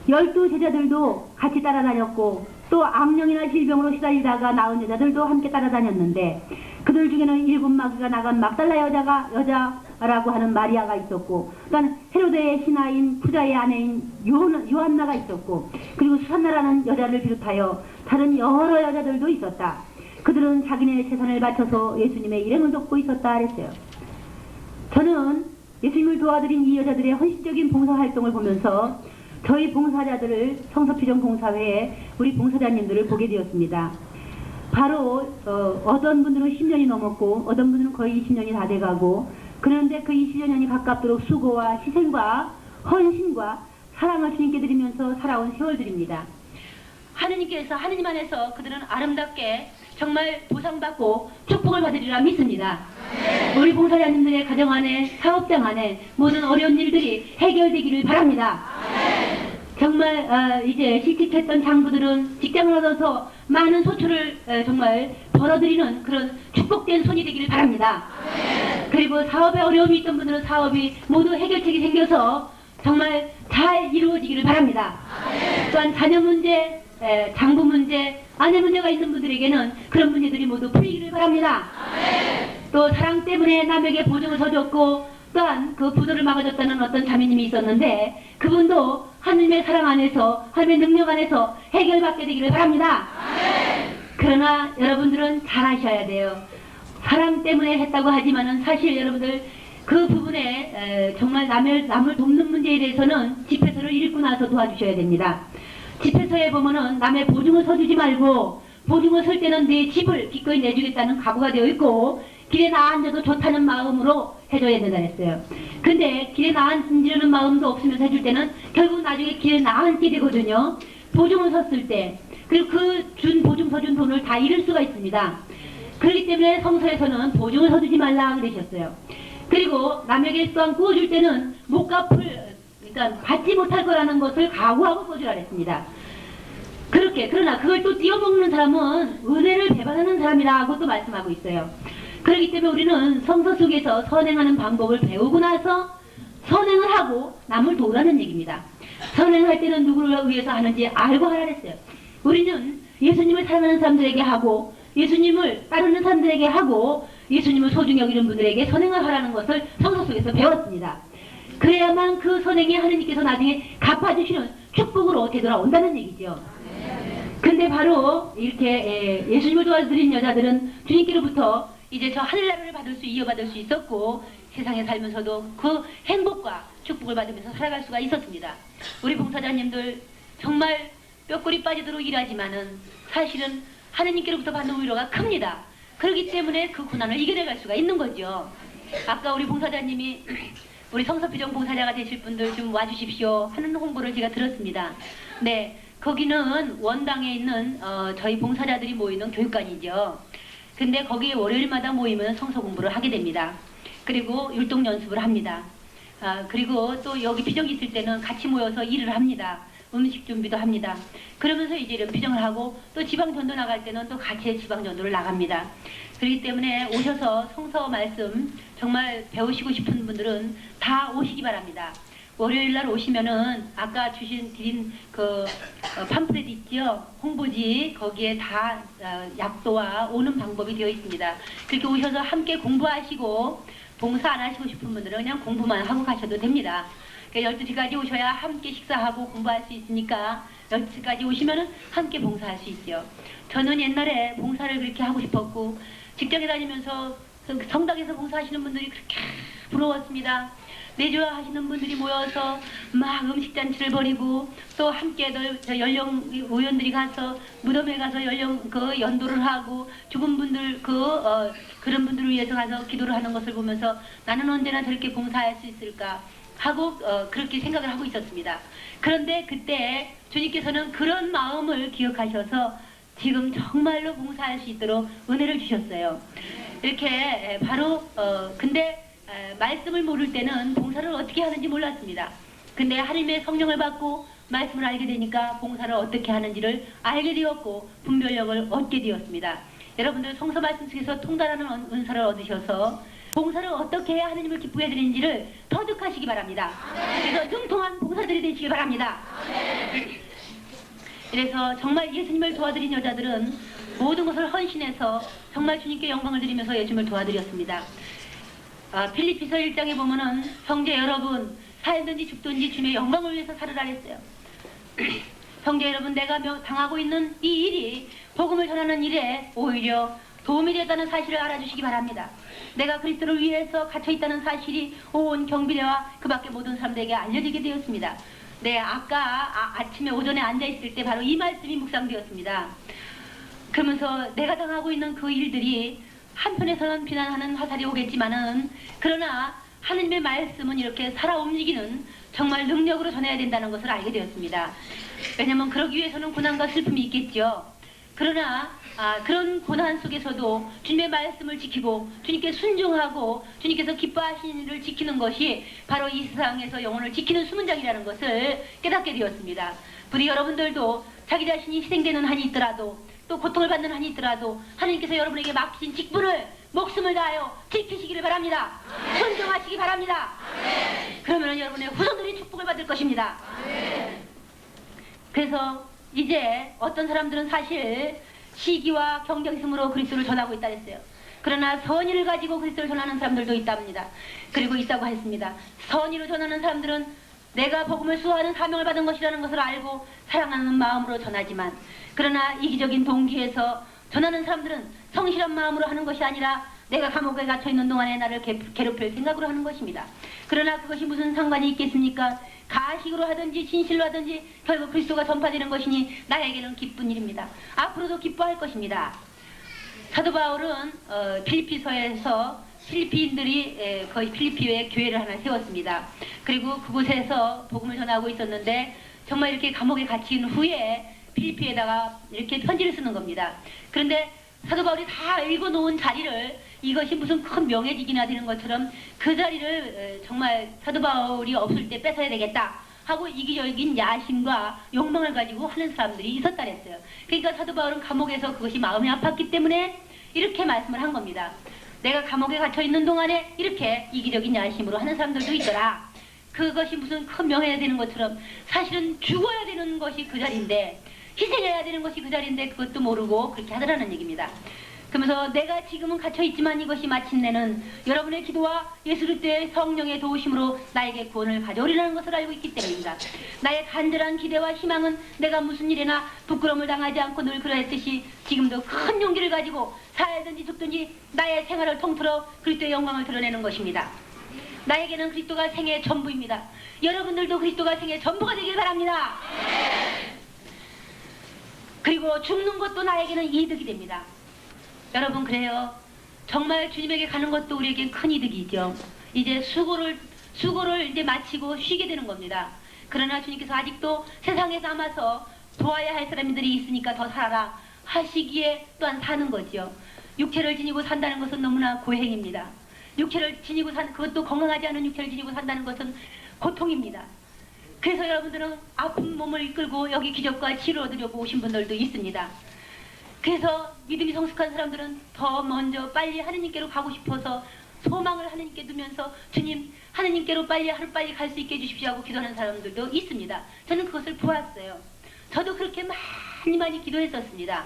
12 제자들도 같이 따라다녔고 또 악령이나 질병으로 시달리다가 나은 여자들도 함께 따라다녔는데 그들 중에는 7 마귀가 나간 막달라 여자라고 하는 마리아가 있었고 또한 헤로데의 신하인 부자의 아내인 요한나가 있었고 그리고 수산나라는 여자를 비롯하여 다른 여러 여자들도 있었다. 그들은 자기네 재산을 바쳐서 예수님의 일행을 돕고 있었다 그랬어요. 저는 예수님을 도와드린 이 여자들의 헌신적인 봉사활동을 보면서 저희 봉사자들을 성서피정 봉사회에 우리 봉사자님들을 보게 되었습니다. 바로 어떤 분들은 10년이 넘었고 어떤 분들은 거의 20년이 다 돼가고 그런데 그 20년이 가깝도록 수고와 희생과 헌신과 사랑을 주님께 드리면서 살아온 세월들입니다. 하느님께서 하느님 안에서 그들은 아름답게 정말 보상받고 축복을 받으리라 믿습니다. 우리 봉사자님들의 가정 안에, 사업장 안에 모든 어려운 일들이 해결되기를 바랍니다. 정말 이제 실직했던 장부들은 직장을 얻어서 많은 소출을 정말 벌어들이는 그런 축복된 손이 되기를 바랍니다. 그리고 사업에 어려움이 있던 분들은 사업이 모두 해결책이 생겨서 정말 잘 이루어지기를 바랍니다. 또한 자녀 문제, 장부 문제, 아내 문제가 있는 분들에게는 그런 문제들이 모두 풀리기를 바랍니다. 또 사랑 때문에 남에게 보증을 서줬고 또한 그 부도를 막아줬다는 어떤 자매님이 있었는데 그분도 하느님의 사랑 안에서, 하느님의 능력 안에서 해결받게 되기를 바랍니다. 그러나 여러분들은 잘 아셔야 돼요. 사랑 때문에 했다고 하지만은 사실 여러분들 그 부분에 정말 남을 돕는 문제에 대해서는 집회서를 읽고 나서 도와주셔야 됩니다. 집회서에 보면은 남의 보증을 서주지 말고 보증을 설 때는 내 집을 기꺼이 내주겠다는 각오가 되어 있고 길에 나앉아도 좋다는 마음으로 해줘야 된다 했어요. 근데 길에 나앉으려는 마음도 없으면서 해줄 때는 결국 나중에 길에 나앉게 되거든요. 보증을 섰을 때. 그리고 그 보증 서준 돈을 다 잃을 수가 있습니다. 그렇기 때문에 성서에서는 보증을 서주지 말라 그러셨어요. 그리고 남에게 또한 구워줄 때는 못 갚을, 그러니까 받지 못할 거라는 것을 각오하고 구워주라 그랬습니다. 그러나 그걸 또 띄어먹는 사람은 은혜를 배반하는 사람이라고 또 말씀하고 있어요. 그렇기 때문에 우리는 성서 속에서 선행하는 방법을 배우고 나서 선행을 하고 남을 도우라는 얘기입니다. 선행할 때는 누구를 위해서 하는지 알고 하라 그랬어요. 우리는 예수님을 사랑하는 사람들에게 하고 예수님을 따르는 사람들에게 하고 예수님을 소중히 여기는 분들에게 선행을 하라는 것을 성서 속에서 배웠습니다. 그래야만 그 선행이 하느님께서 나중에 갚아주시는 축복으로 되돌아온다는 얘기죠. 근데 바로 이렇게 예수님을 도와드린 여자들은 주님께로부터 이제 저 하늘나라를 이어받을 수 있었고 세상에 살면서도 그 행복과 축복을 받으면서 살아갈 수가 있었습니다. 우리 봉사자님들 정말 뼈골이 빠지도록 일하지만은 사실은 하느님께로부터 받는 위로가 큽니다. 그렇기 때문에 그 고난을 이겨내갈 수가 있는 거죠. 아까 우리 봉사자님이 우리 성서피정 봉사자가 되실 분들 좀 와주십시오 하는 홍보를 제가 들었습니다. 네, 거기는 원당에 있는 저희 봉사자들이 모이는 교육관이죠. 근데 거기에 월요일마다 모이면 성서 공부를 하게 됩니다. 그리고 율동 연습을 합니다. 그리고 또 여기 피정 있을 때는 같이 모여서 일을 합니다. 음식 준비도 합니다. 그러면서 이제 이런 피정을 하고 또 지방전도 나갈 때는 또 같이 지방전도를 나갑니다. 그렇기 때문에 오셔서 성서 말씀 정말 배우시고 싶은 분들은 다 오시기 바랍니다. 월요일날 오시면은 아까 드린 그 팜플렛 있죠? 홍보지 거기에 다 약도와 오는 방법이 되어 있습니다. 그렇게 오셔서 함께 공부하시고 봉사 안 하시고 싶은 분들은 그냥 공부만 하고 가셔도 됩니다. 12시까지 오셔야 함께 식사하고 공부할 수 있으니까 12시까지 오시면은 함께 봉사할 수 있죠. 저는 옛날에 봉사를 그렇게 하고 싶었고 직장에 다니면서 성당에서 봉사하시는 분들이 그렇게 부러웠습니다. 내조화 하시는 분들이 모여서 막 음식잔치를 벌이고 또 함께 저 연령 의원들이 가서 무덤에 가서 연도를 하고 죽은 분들 그런 분들을 위해서 가서 기도를 하는 것을 보면서 나는 언제나 저렇게 봉사할 수 있을까 하고 그렇게 생각을 하고 있었습니다. 그런데 그때 주님께서는 그런 마음을 기억하셔서 지금 정말로 봉사할 수 있도록 은혜를 주셨어요. 이렇게 바로 근데 말씀을 모를 때는 봉사를 어떻게 하는지 몰랐습니다. 근데 하나님의 성령을 받고 말씀을 알게 되니까 봉사를 어떻게 하는지를 알게 되었고 분별력을 얻게 되었습니다. 여러분들 성서 말씀 속에서 통달하는 은사를 얻으셔서 봉사를 어떻게 해야 하느님을 기쁘게 해드리는지를 터득하시기 바랍니다. 그래서 능통한 봉사들이 되시기 바랍니다. 그래서 정말 예수님을 도와드린 여자들은 모든 것을 헌신해서 정말 주님께 영광을 드리면서 예수님을 도와드렸습니다. 필리피서 1장에 보면은 형제 여러분 살든지 죽든지 주님의 영광을 위해서 살으라 했어요. 형제 여러분 내가 당하고 있는 이 일이 복음을 전하는 일에 오히려 도움이 됐다는 사실을 알아주시기 바랍니다. 내가 그리스도를 위해서 갇혀있다는 사실이 온 경비대와 그 밖에 모든 사람들에게 알려지게 되었습니다. 네, 아까 아침에 오전에 앉아있을 때 바로 이 말씀이 묵상되었습니다. 그러면서 내가 당하고 있는 그 일들이 한편에서는 비난하는 화살이 오겠지만은 그러나 하느님의 말씀은 이렇게 살아 움직이는 정말 능력으로 전해야 된다는 것을 알게 되었습니다. 왜냐하면 그러기 위해서는 고난과 슬픔이 있겠죠. 그러나 그런 고난 속에서도 주님의 말씀을 지키고 주님께 순종하고 주님께서 기뻐하시는 일을 지키는 것이 바로 이 세상에서 영혼을 지키는 수문장이라는 것을 깨닫게 되었습니다. 부디 여러분들도 자기 자신이 희생되는 한이 있더라도 또 고통을 받는 한이 있더라도 하나님께서 여러분에게 맡기신 직분을 목숨을 다하여 지키시기를 바랍니다. 순종하시기 바랍니다. 그러면 여러분의 후손들이 축복을 받을 것입니다. 그래서 이제 어떤 사람들은 사실 시기와 경쟁심으로 그리스도를 전하고 있다 했어요. 그러나 선의를 가지고 그리스도를 전하는 사람들도 있답니다. 그리고 있다고 했습니다. 선의로 전하는 사람들은 내가 복음을 수호하는 사명을 받은 것이라는 것을 알고 사랑하는 마음으로 전하지만, 그러나 이기적인 동기에서 전하는 사람들은 성실한 마음으로 하는 것이 아니라 내가 감옥에 갇혀있는 동안에 나를 괴롭힐 생각으로 하는 것입니다. 그러나 그것이 무슨 상관이 있겠습니까? 가식으로 하든지 진실로 하든지 결국 그리스도가 전파되는 것이니 나에게는 기쁜 일입니다. 앞으로도 기뻐할 것입니다. 사도 바울은 필리피서에서 필리피인들이 거의 필리피에 교회를 하나 세웠습니다. 그리고 그곳에서 복음을 전하고 있었는데 정말 이렇게 감옥에 갇힌 후에 필리피에다가 이렇게 편지를 쓰는 겁니다. 그런데 사도 바울이 다 읽어놓은 자리를 이것이 무슨 큰 명예직이나 되는 것처럼 그 자리를 정말 사도 바울이 없을 때 뺏어야 되겠다 하고 이기적인 야심과 욕망을 가지고 하는 사람들이 있었다 그랬어요. 그러니까 사도 바울은 감옥에서 그것이 마음이 아팠기 때문에 이렇게 말씀을 한 겁니다. 내가 감옥에 갇혀 있는 동안에 이렇게 이기적인 야심으로 하는 사람들도 있더라. 그것이 무슨 큰 명예가 되는 것처럼 사실은 죽어야 되는 것이 그 자리인데, 희생해야 되는 것이 그 자리인데 그것도 모르고 그렇게 하더라는 얘기입니다. 그러면서 내가 지금은 갇혀있지만 이것이 마침내는 여러분의 기도와 예수 그리스도의 성령의 도우심으로 나에게 구원을 가져오리라는 것을 알고 있기 때문입니다. 나의 간절한 기대와 희망은 내가 무슨 일에나 부끄러움을 당하지 않고 늘 그러했듯이 지금도 큰 용기를 가지고 살든지 죽든지 나의 생활을 통틀어 그리스도의 영광을 드러내는 것입니다. 나에게는 그리스도가 생애의 전부입니다. 여러분들도 그리스도가 생애의 전부가 되길 바랍니다. 그리고 죽는 것도 나에게는 이득이 됩니다. 여러분, 그래요. 정말 주님에게 가는 것도 우리에게 큰 이득이죠. 이제 수고를 이제 마치고 쉬게 되는 겁니다. 그러나 주님께서 아직도 세상에 남아서 도와야 할 사람들이 있으니까 더 살아라 하시기에 또한 사는 거죠. 육체를 지니고 산다는 것은 너무나 고행입니다. 육체를 지니고 그것도 건강하지 않은 육체를 지니고 산다는 것은 고통입니다. 그래서 여러분들은 아픈 몸을 이끌고 여기 기적과 치료를 얻으려고 오신 분들도 있습니다. 그래서 믿음이 성숙한 사람들은 더 먼저 빨리 하느님께로 가고 싶어서 소망을 하느님께 두면서 주님, 하느님께로 빨리 하루빨리 갈 수 있게 해주십시오 하고 기도하는 사람들도 있습니다. 저는 그것을 보았어요. 저도 그렇게 많이 기도했었습니다.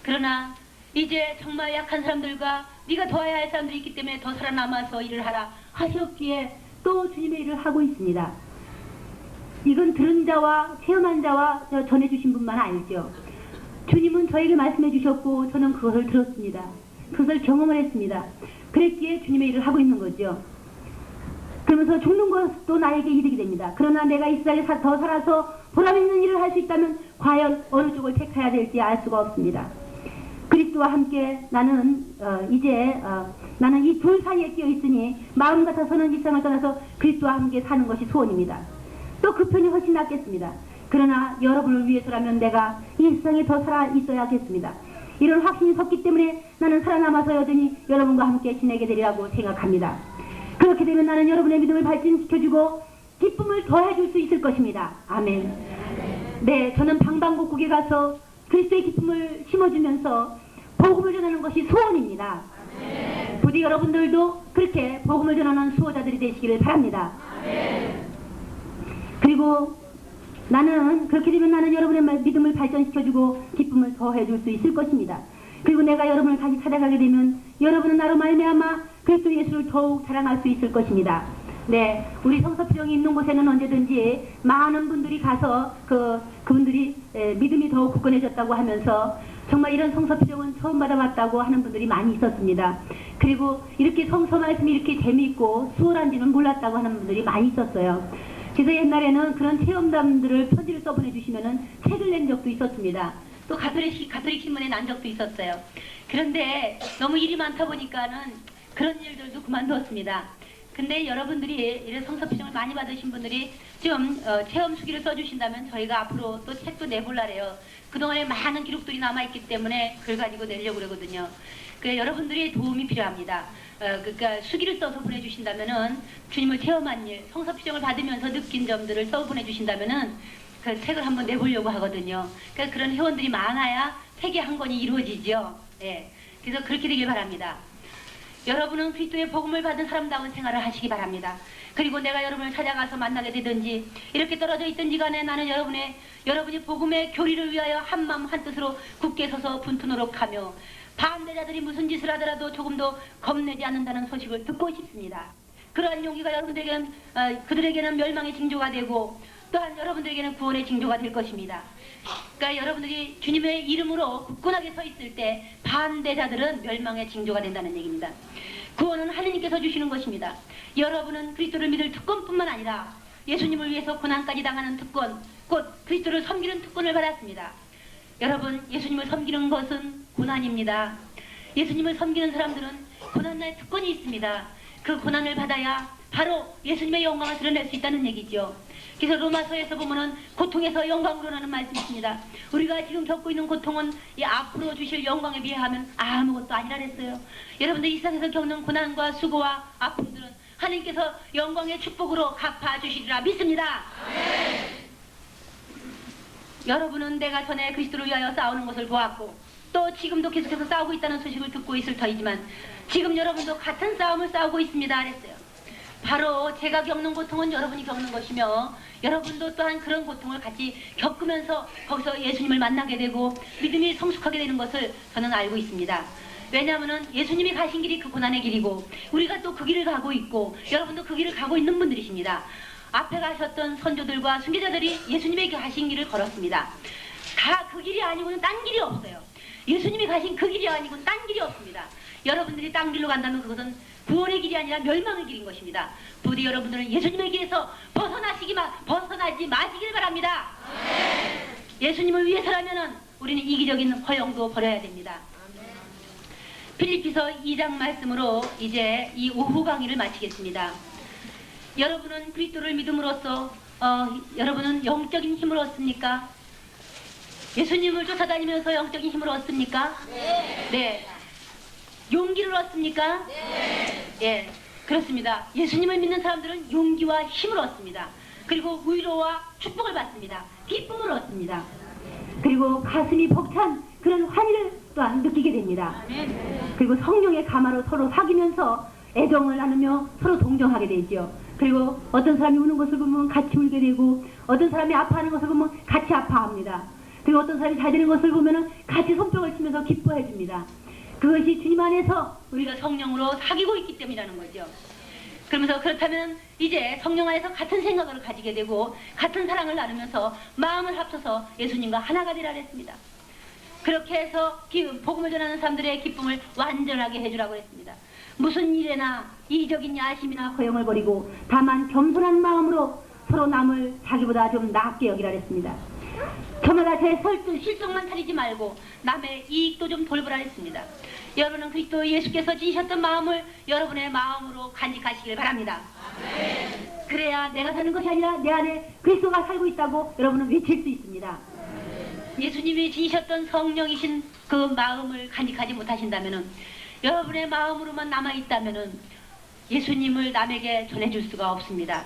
그러나 이제 정말 약한 사람들과 네가 도와야 할 사람들이 있기 때문에 더 살아남아서 일을 하라 하셨기에 또 주님의 일을 하고 있습니다. 이건 들은 자와 체험한 자와 전해주신 분만 알죠. 주님은 저에게 말씀해 주셨고 저는 그것을 들었습니다. 그것을 경험을 했습니다. 그랬기에 주님의 일을 하고 있는 거죠. 그러면서 죽는 것도 나에게 이득이 됩니다. 그러나 내가 이 세상에 더 살아서 보람 있는 일을 할 수 있다면 과연 어느 쪽을 택해야 될지 알 수가 없습니다. 그리스도와 함께 나는 나는 이 둘 사이에 끼어 있으니 마음 같아서는 이 세상을 떠나서 그리스도와 함께 사는 것이 소원입니다. 또 그 편이 훨씬 낫겠습니다. 그러나 여러분을 위해서라면 내가 이 세상에 더 살아 있어야겠습니다. 이런 확신이 섰기 때문에 나는 살아남아서 여전히 여러분과 함께 지내게 되리라고 생각합니다. 그렇게 되면 나는 여러분의 믿음을 발전시켜주고 기쁨을 더해줄 수 있을 것입니다. 아멘. 네, 저는 방방곡곡에 가서 그리스도의 기쁨을 심어주면서 복음을 전하는 것이 소원입니다. 부디 여러분들도 그렇게 복음을 전하는 수호자들이 되시기를 바랍니다. 그리고 그렇게 되면 나는 여러분의 믿음을 발전시켜주고 기쁨을 더해줄 수 있을 것입니다. 그리고 내가 여러분을 다시 찾아가게 되면 여러분은 나로 말미암아 그리스도 예수를 더욱 사랑할 수 있을 것입니다. 네, 우리 성서필령이 있는 곳에는 언제든지 많은 분들이 가서 그분들이 믿음이 더욱 굳건해졌다고 하면서 정말 이런 성서필령은 처음 받아봤다고 하는 분들이 많이 있었습니다. 그리고 이렇게 성서 말씀이 이렇게 재미있고 수월한지는 몰랐다고 하는 분들이 많이 있었어요. 그래서 옛날에는 그런 체험담들을 편지를 써보내주시면은 책을 낸 적도 있었습니다. 또 가톨릭 신문에 난 적도 있었어요. 그런데 너무 일이 많다 보니까는 그런 일들도 그만두었습니다. 근데 여러분들이 이런 성서피정을 많이 받으신 분들이 좀 체험 수기를 써주신다면 저희가 앞으로 또 책도 내볼라래요. 그동안에 많은 기록들이 남아있기 때문에 그걸 가지고 내려고 그러거든요. 그래 여러분들이 도움이 필요합니다. 그러니까 수기를 써서 보내주신다면은 주님을 체험한 일, 성서피정을 받으면서 느낀 점들을 써 보내주신다면은 그 책을 한번 내보려고 하거든요. 그러니까 그런 회원들이 많아야 책이 한 권이 이루어지죠. 예. 그래서 그렇게 되길 바랍니다. 여러분은 그리스도의 복음을 받은 사람다운 생활을 하시기 바랍니다. 그리고 내가 여러분을 찾아가서 만나게 되든지 이렇게 떨어져 있든지 간에 나는 여러분이 복음의 교리를 위하여 한마음 한뜻으로 굳게 서서 분투노력하며 반대자들이 무슨 짓을 하더라도 조금도 겁내지 않는다는 소식을 듣고 싶습니다. 그러한 용기가 여러분들에게는 그들에게는 멸망의 징조가 되고 또한 여러분들에게는 구원의 징조가 될 것입니다. 그러니까 여러분들이 주님의 이름으로 굳건하게 서 있을 때 반대자들은 멸망의 징조가 된다는 얘기입니다. 구원은 하느님께서 주시는 것입니다. 여러분은 그리스도를 믿을 특권뿐만 아니라 예수님을 위해서 고난까지 당하는 특권, 곧 그리스도를 섬기는 특권을 받았습니다. 여러분, 예수님을 섬기는 것은 고난입니다. 예수님을 섬기는 사람들은 고난의 특권이 있습니다. 그 고난을 받아야 바로 예수님의 영광을 드러낼 수 있다는 얘기죠. 그래서 로마서에서 보면은 고통에서 영광으로 라는 말씀이 있습니다. 우리가 지금 겪고 있는 고통은 이 앞으로 주실 영광에 비하면 아무것도 아니라 그랬어요. 여러분들 이 세상에서 겪는 고난과 수고와 아픔들은 하나님께서 영광의 축복으로 갚아주시리라 믿습니다. 네. 여러분은 내가 전에 그리스도를 위하여 싸우는 것을 보았고 또 지금도 계속해서 싸우고 있다는 소식을 듣고 있을 터이지만 지금 여러분도 같은 싸움을 싸우고 있습니다 그랬어요. 바로 제가 겪는 고통은 여러분이 겪는 것이며 여러분도 또한 그런 고통을 같이 겪으면서 거기서 예수님을 만나게 되고 믿음이 성숙하게 되는 것을 저는 알고 있습니다. 왜냐하면 예수님이 가신 길이 그 고난의 길이고 우리가 또 그 길을 가고 있고 여러분도 그 길을 가고 있는 분들이십니다. 앞에 가셨던 선조들과 순교자들이 예수님의 가신 길을 걸었습니다. 다 그 길이 아니고는 딴 길이 없어요. 예수님이 가신 그 길이 아니고는 딴 길이 없습니다. 여러분들이 딴 길로 간다면 그것은 구원의 길이 아니라 멸망의 길인 것입니다. 부디 여러분들은 예수님의 길에서 벗어나지 마시길 바랍니다. 예수님을 위해서라면 우리는 이기적인 허영도 버려야 됩니다. 필리피서 2장 말씀으로 이제 이 오후 강의를 마치겠습니다. 여러분은 그리스도를 믿음으로써 여러분은 영적인 힘을 얻습니까? 예수님을 쫓아다니면서 영적인 힘을 얻습니까? 네. 네. 용기를 얻습니까? 네. 예, 그렇습니다. 예수님을 믿는 사람들은 용기와 힘을 얻습니다. 그리고 위로와 축복을 받습니다. 기쁨을 얻습니다. 그리고 가슴이 벅찬 그런 환희를 또한 느끼게 됩니다. 그리고 성령의 가마로 서로 사귀면서 애정을 나누며 서로 동정하게 되죠. 그리고 어떤 사람이 우는 것을 보면 같이 울게 되고 어떤 사람이 아파하는 것을 보면 같이 아파합니다. 그리고 어떤 사람이 잘 되는 것을 보면 같이 손뼉을 치면서 기뻐해 줍니다. 그것이 주님 안에서 우리가 성령으로 사귀고 있기 때문이라는 거죠. 그러면서 그렇다면 이제 성령 안에서 같은 생각을 가지게 되고 같은 사랑을 나누면서 마음을 합쳐서 예수님과 하나가 되라 했습니다. 그렇게 해서 복음을 전하는 사람들의 기쁨을 완전하게 해주라고 했습니다. 무슨 일에나 이적인 야심이나 허영을 버리고 다만 겸손한 마음으로 서로 남을 자기보다 좀 낫게 여기라 했습니다. 저마다 제 실속만 차리지 말고 남의 이익도 좀 돌보라 했습니다. 여러분은 그리스도 예수께서 지니셨던 마음을 여러분의 마음으로 간직하시길 바랍니다. 그래야 내가 사는 것이 아니라 내 안에 그리스도가 살고 있다고 여러분은 외칠 수 있습니다. 예수님이 지니셨던 성령이신 그 마음을 간직하지 못하신다면 여러분의 마음으로만 남아있다면 예수님을 남에게 전해줄 수가 없습니다.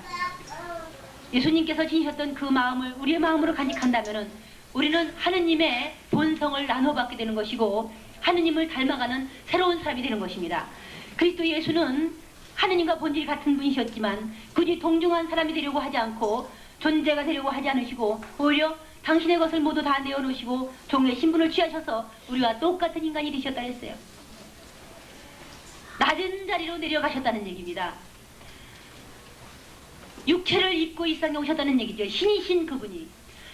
예수님께서 지니셨던 그 마음을 우리의 마음으로 간직한다면 우리는 하느님의 본성을 나눠받게 되는 것이고 하느님을 닮아가는 새로운 사람이 되는 것입니다. 그리스도 예수는 하느님과 본질이 같은 분이셨지만 굳이 동중한 사람이 되려고 하지 않고 존재가 되려고 하지 않으시고 오히려 당신의 것을 모두 다 내어놓으시고 종의 신분을 취하셔서 우리와 똑같은 인간이 되셨다 했어요. 낮은 자리로 내려가셨다는 얘기입니다. 육체를 입고 이 세상에 오셨다는 얘기죠. 신이신 그분이,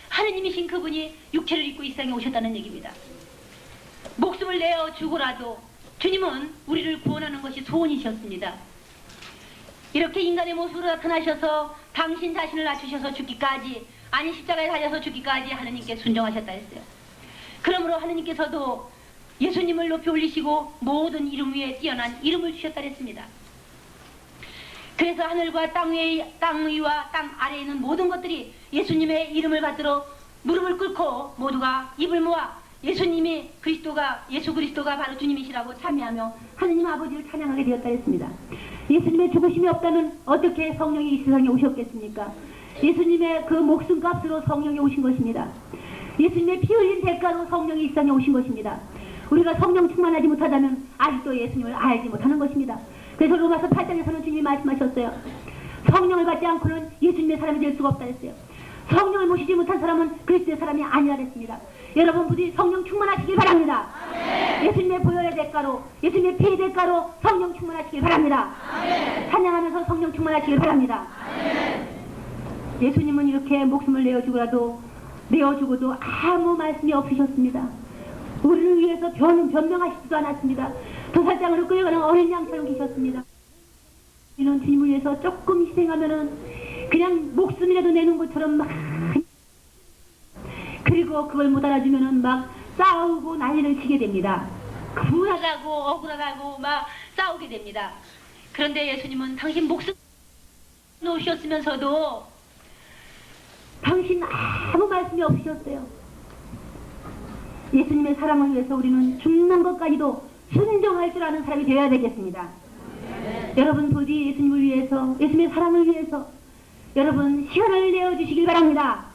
하느님이신 그분이 육체를 입고 이 세상에 오셨다는 얘기입니다. 목숨을 내어 주고라도 주님은 우리를 구원하는 것이 소원이셨습니다. 이렇게 인간의 모습으로 나타나셔서 당신 자신을 낮추셔서 죽기까지, 아니 십자가에 달려서 죽기까지 하느님께 순종하셨다 했어요. 그러므로 하느님께서도 예수님을 높이 올리시고 모든 이름 위에 뛰어난 이름을 주셨다 했습니다. 그래서 하늘과 땅 위와 땅 아래에 있는 모든 것들이 예수님의 이름을 받들어 무릎을 꿇고 모두가 입을 모아 예수님이 예수 그리스도가 바로 주님이시라고 참여하며 하느님 아버지를 찬양하게 되었다 했습니다. 예수님의 죽으심이 없다면 어떻게 성령이 이 세상에 오셨겠습니까? 예수님의 그 목숨값으로 성령이 오신 것입니다. 예수님의 피 흘린 대가로 성령이 이 세상에 오신 것입니다. 우리가 성령 충만하지 못하자면 아직도 예수님을 알지 못하는 것입니다. 그래서 로마서 8장에서는 주님이 말씀하셨어요. 성령을 받지 않고는 예수님의 사람이 될 수가 없다 했어요. 성령을 모시지 못한 사람은 그리스도의 사람이 아니라 했습니다. 여러분 부디 성령 충만하시길 바랍니다. 아멘. 예수님의 보혈의 대가로, 예수님의 피의 대가로 성령 충만하시길 바랍니다. 아멘. 찬양하면서 성령 충만하시길 바랍니다. 아멘. 예수님은 이렇게 목숨을 내어주고도 아무 말씀이 없으셨습니다. 우리를 위해서 변명하시지도 않았습니다. 도살장으로 끌려가는 어린 양처럼 계셨습니다. 우리는 주님을 위해서 조금 희생하면은 그냥 목숨이라도 내는 것처럼 막, 그리고 그걸 못 알아주면은 막 싸우고 난리를 치게 됩니다. 분하다고 억울하다고 막 싸우게 됩니다. 그런데 예수님은 당신 목숨 놓으셨으면서도 당신 아무 말씀이 없으셨어요. 예수님의 사랑을 위해서 우리는 죽는 것까지도 순종할 줄 아는 사람이 되어야 되겠습니다. 여러분 부디 예수님을 위해서, 예수님의 사랑을 위해서 여러분 시간을 내어주시길 바랍니다.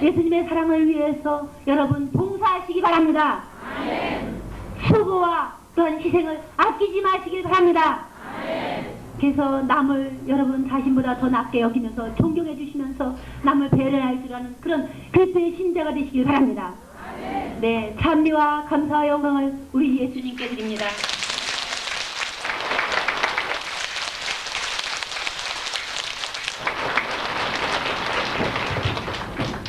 예수님의 사랑을 위해서 여러분 봉사하시기 바랍니다. 수고와 또한 희생을 아끼지 마시길 바랍니다. 그래서 남을 여러분 자신보다 더 낮게 여기면서 존경해 주시면서 남을 배려할 줄 아는 그런 그리스도의 신자가 되시길 바랍니다. 네, 찬미와 감사와 영광을 우리 예수님께 드립니다.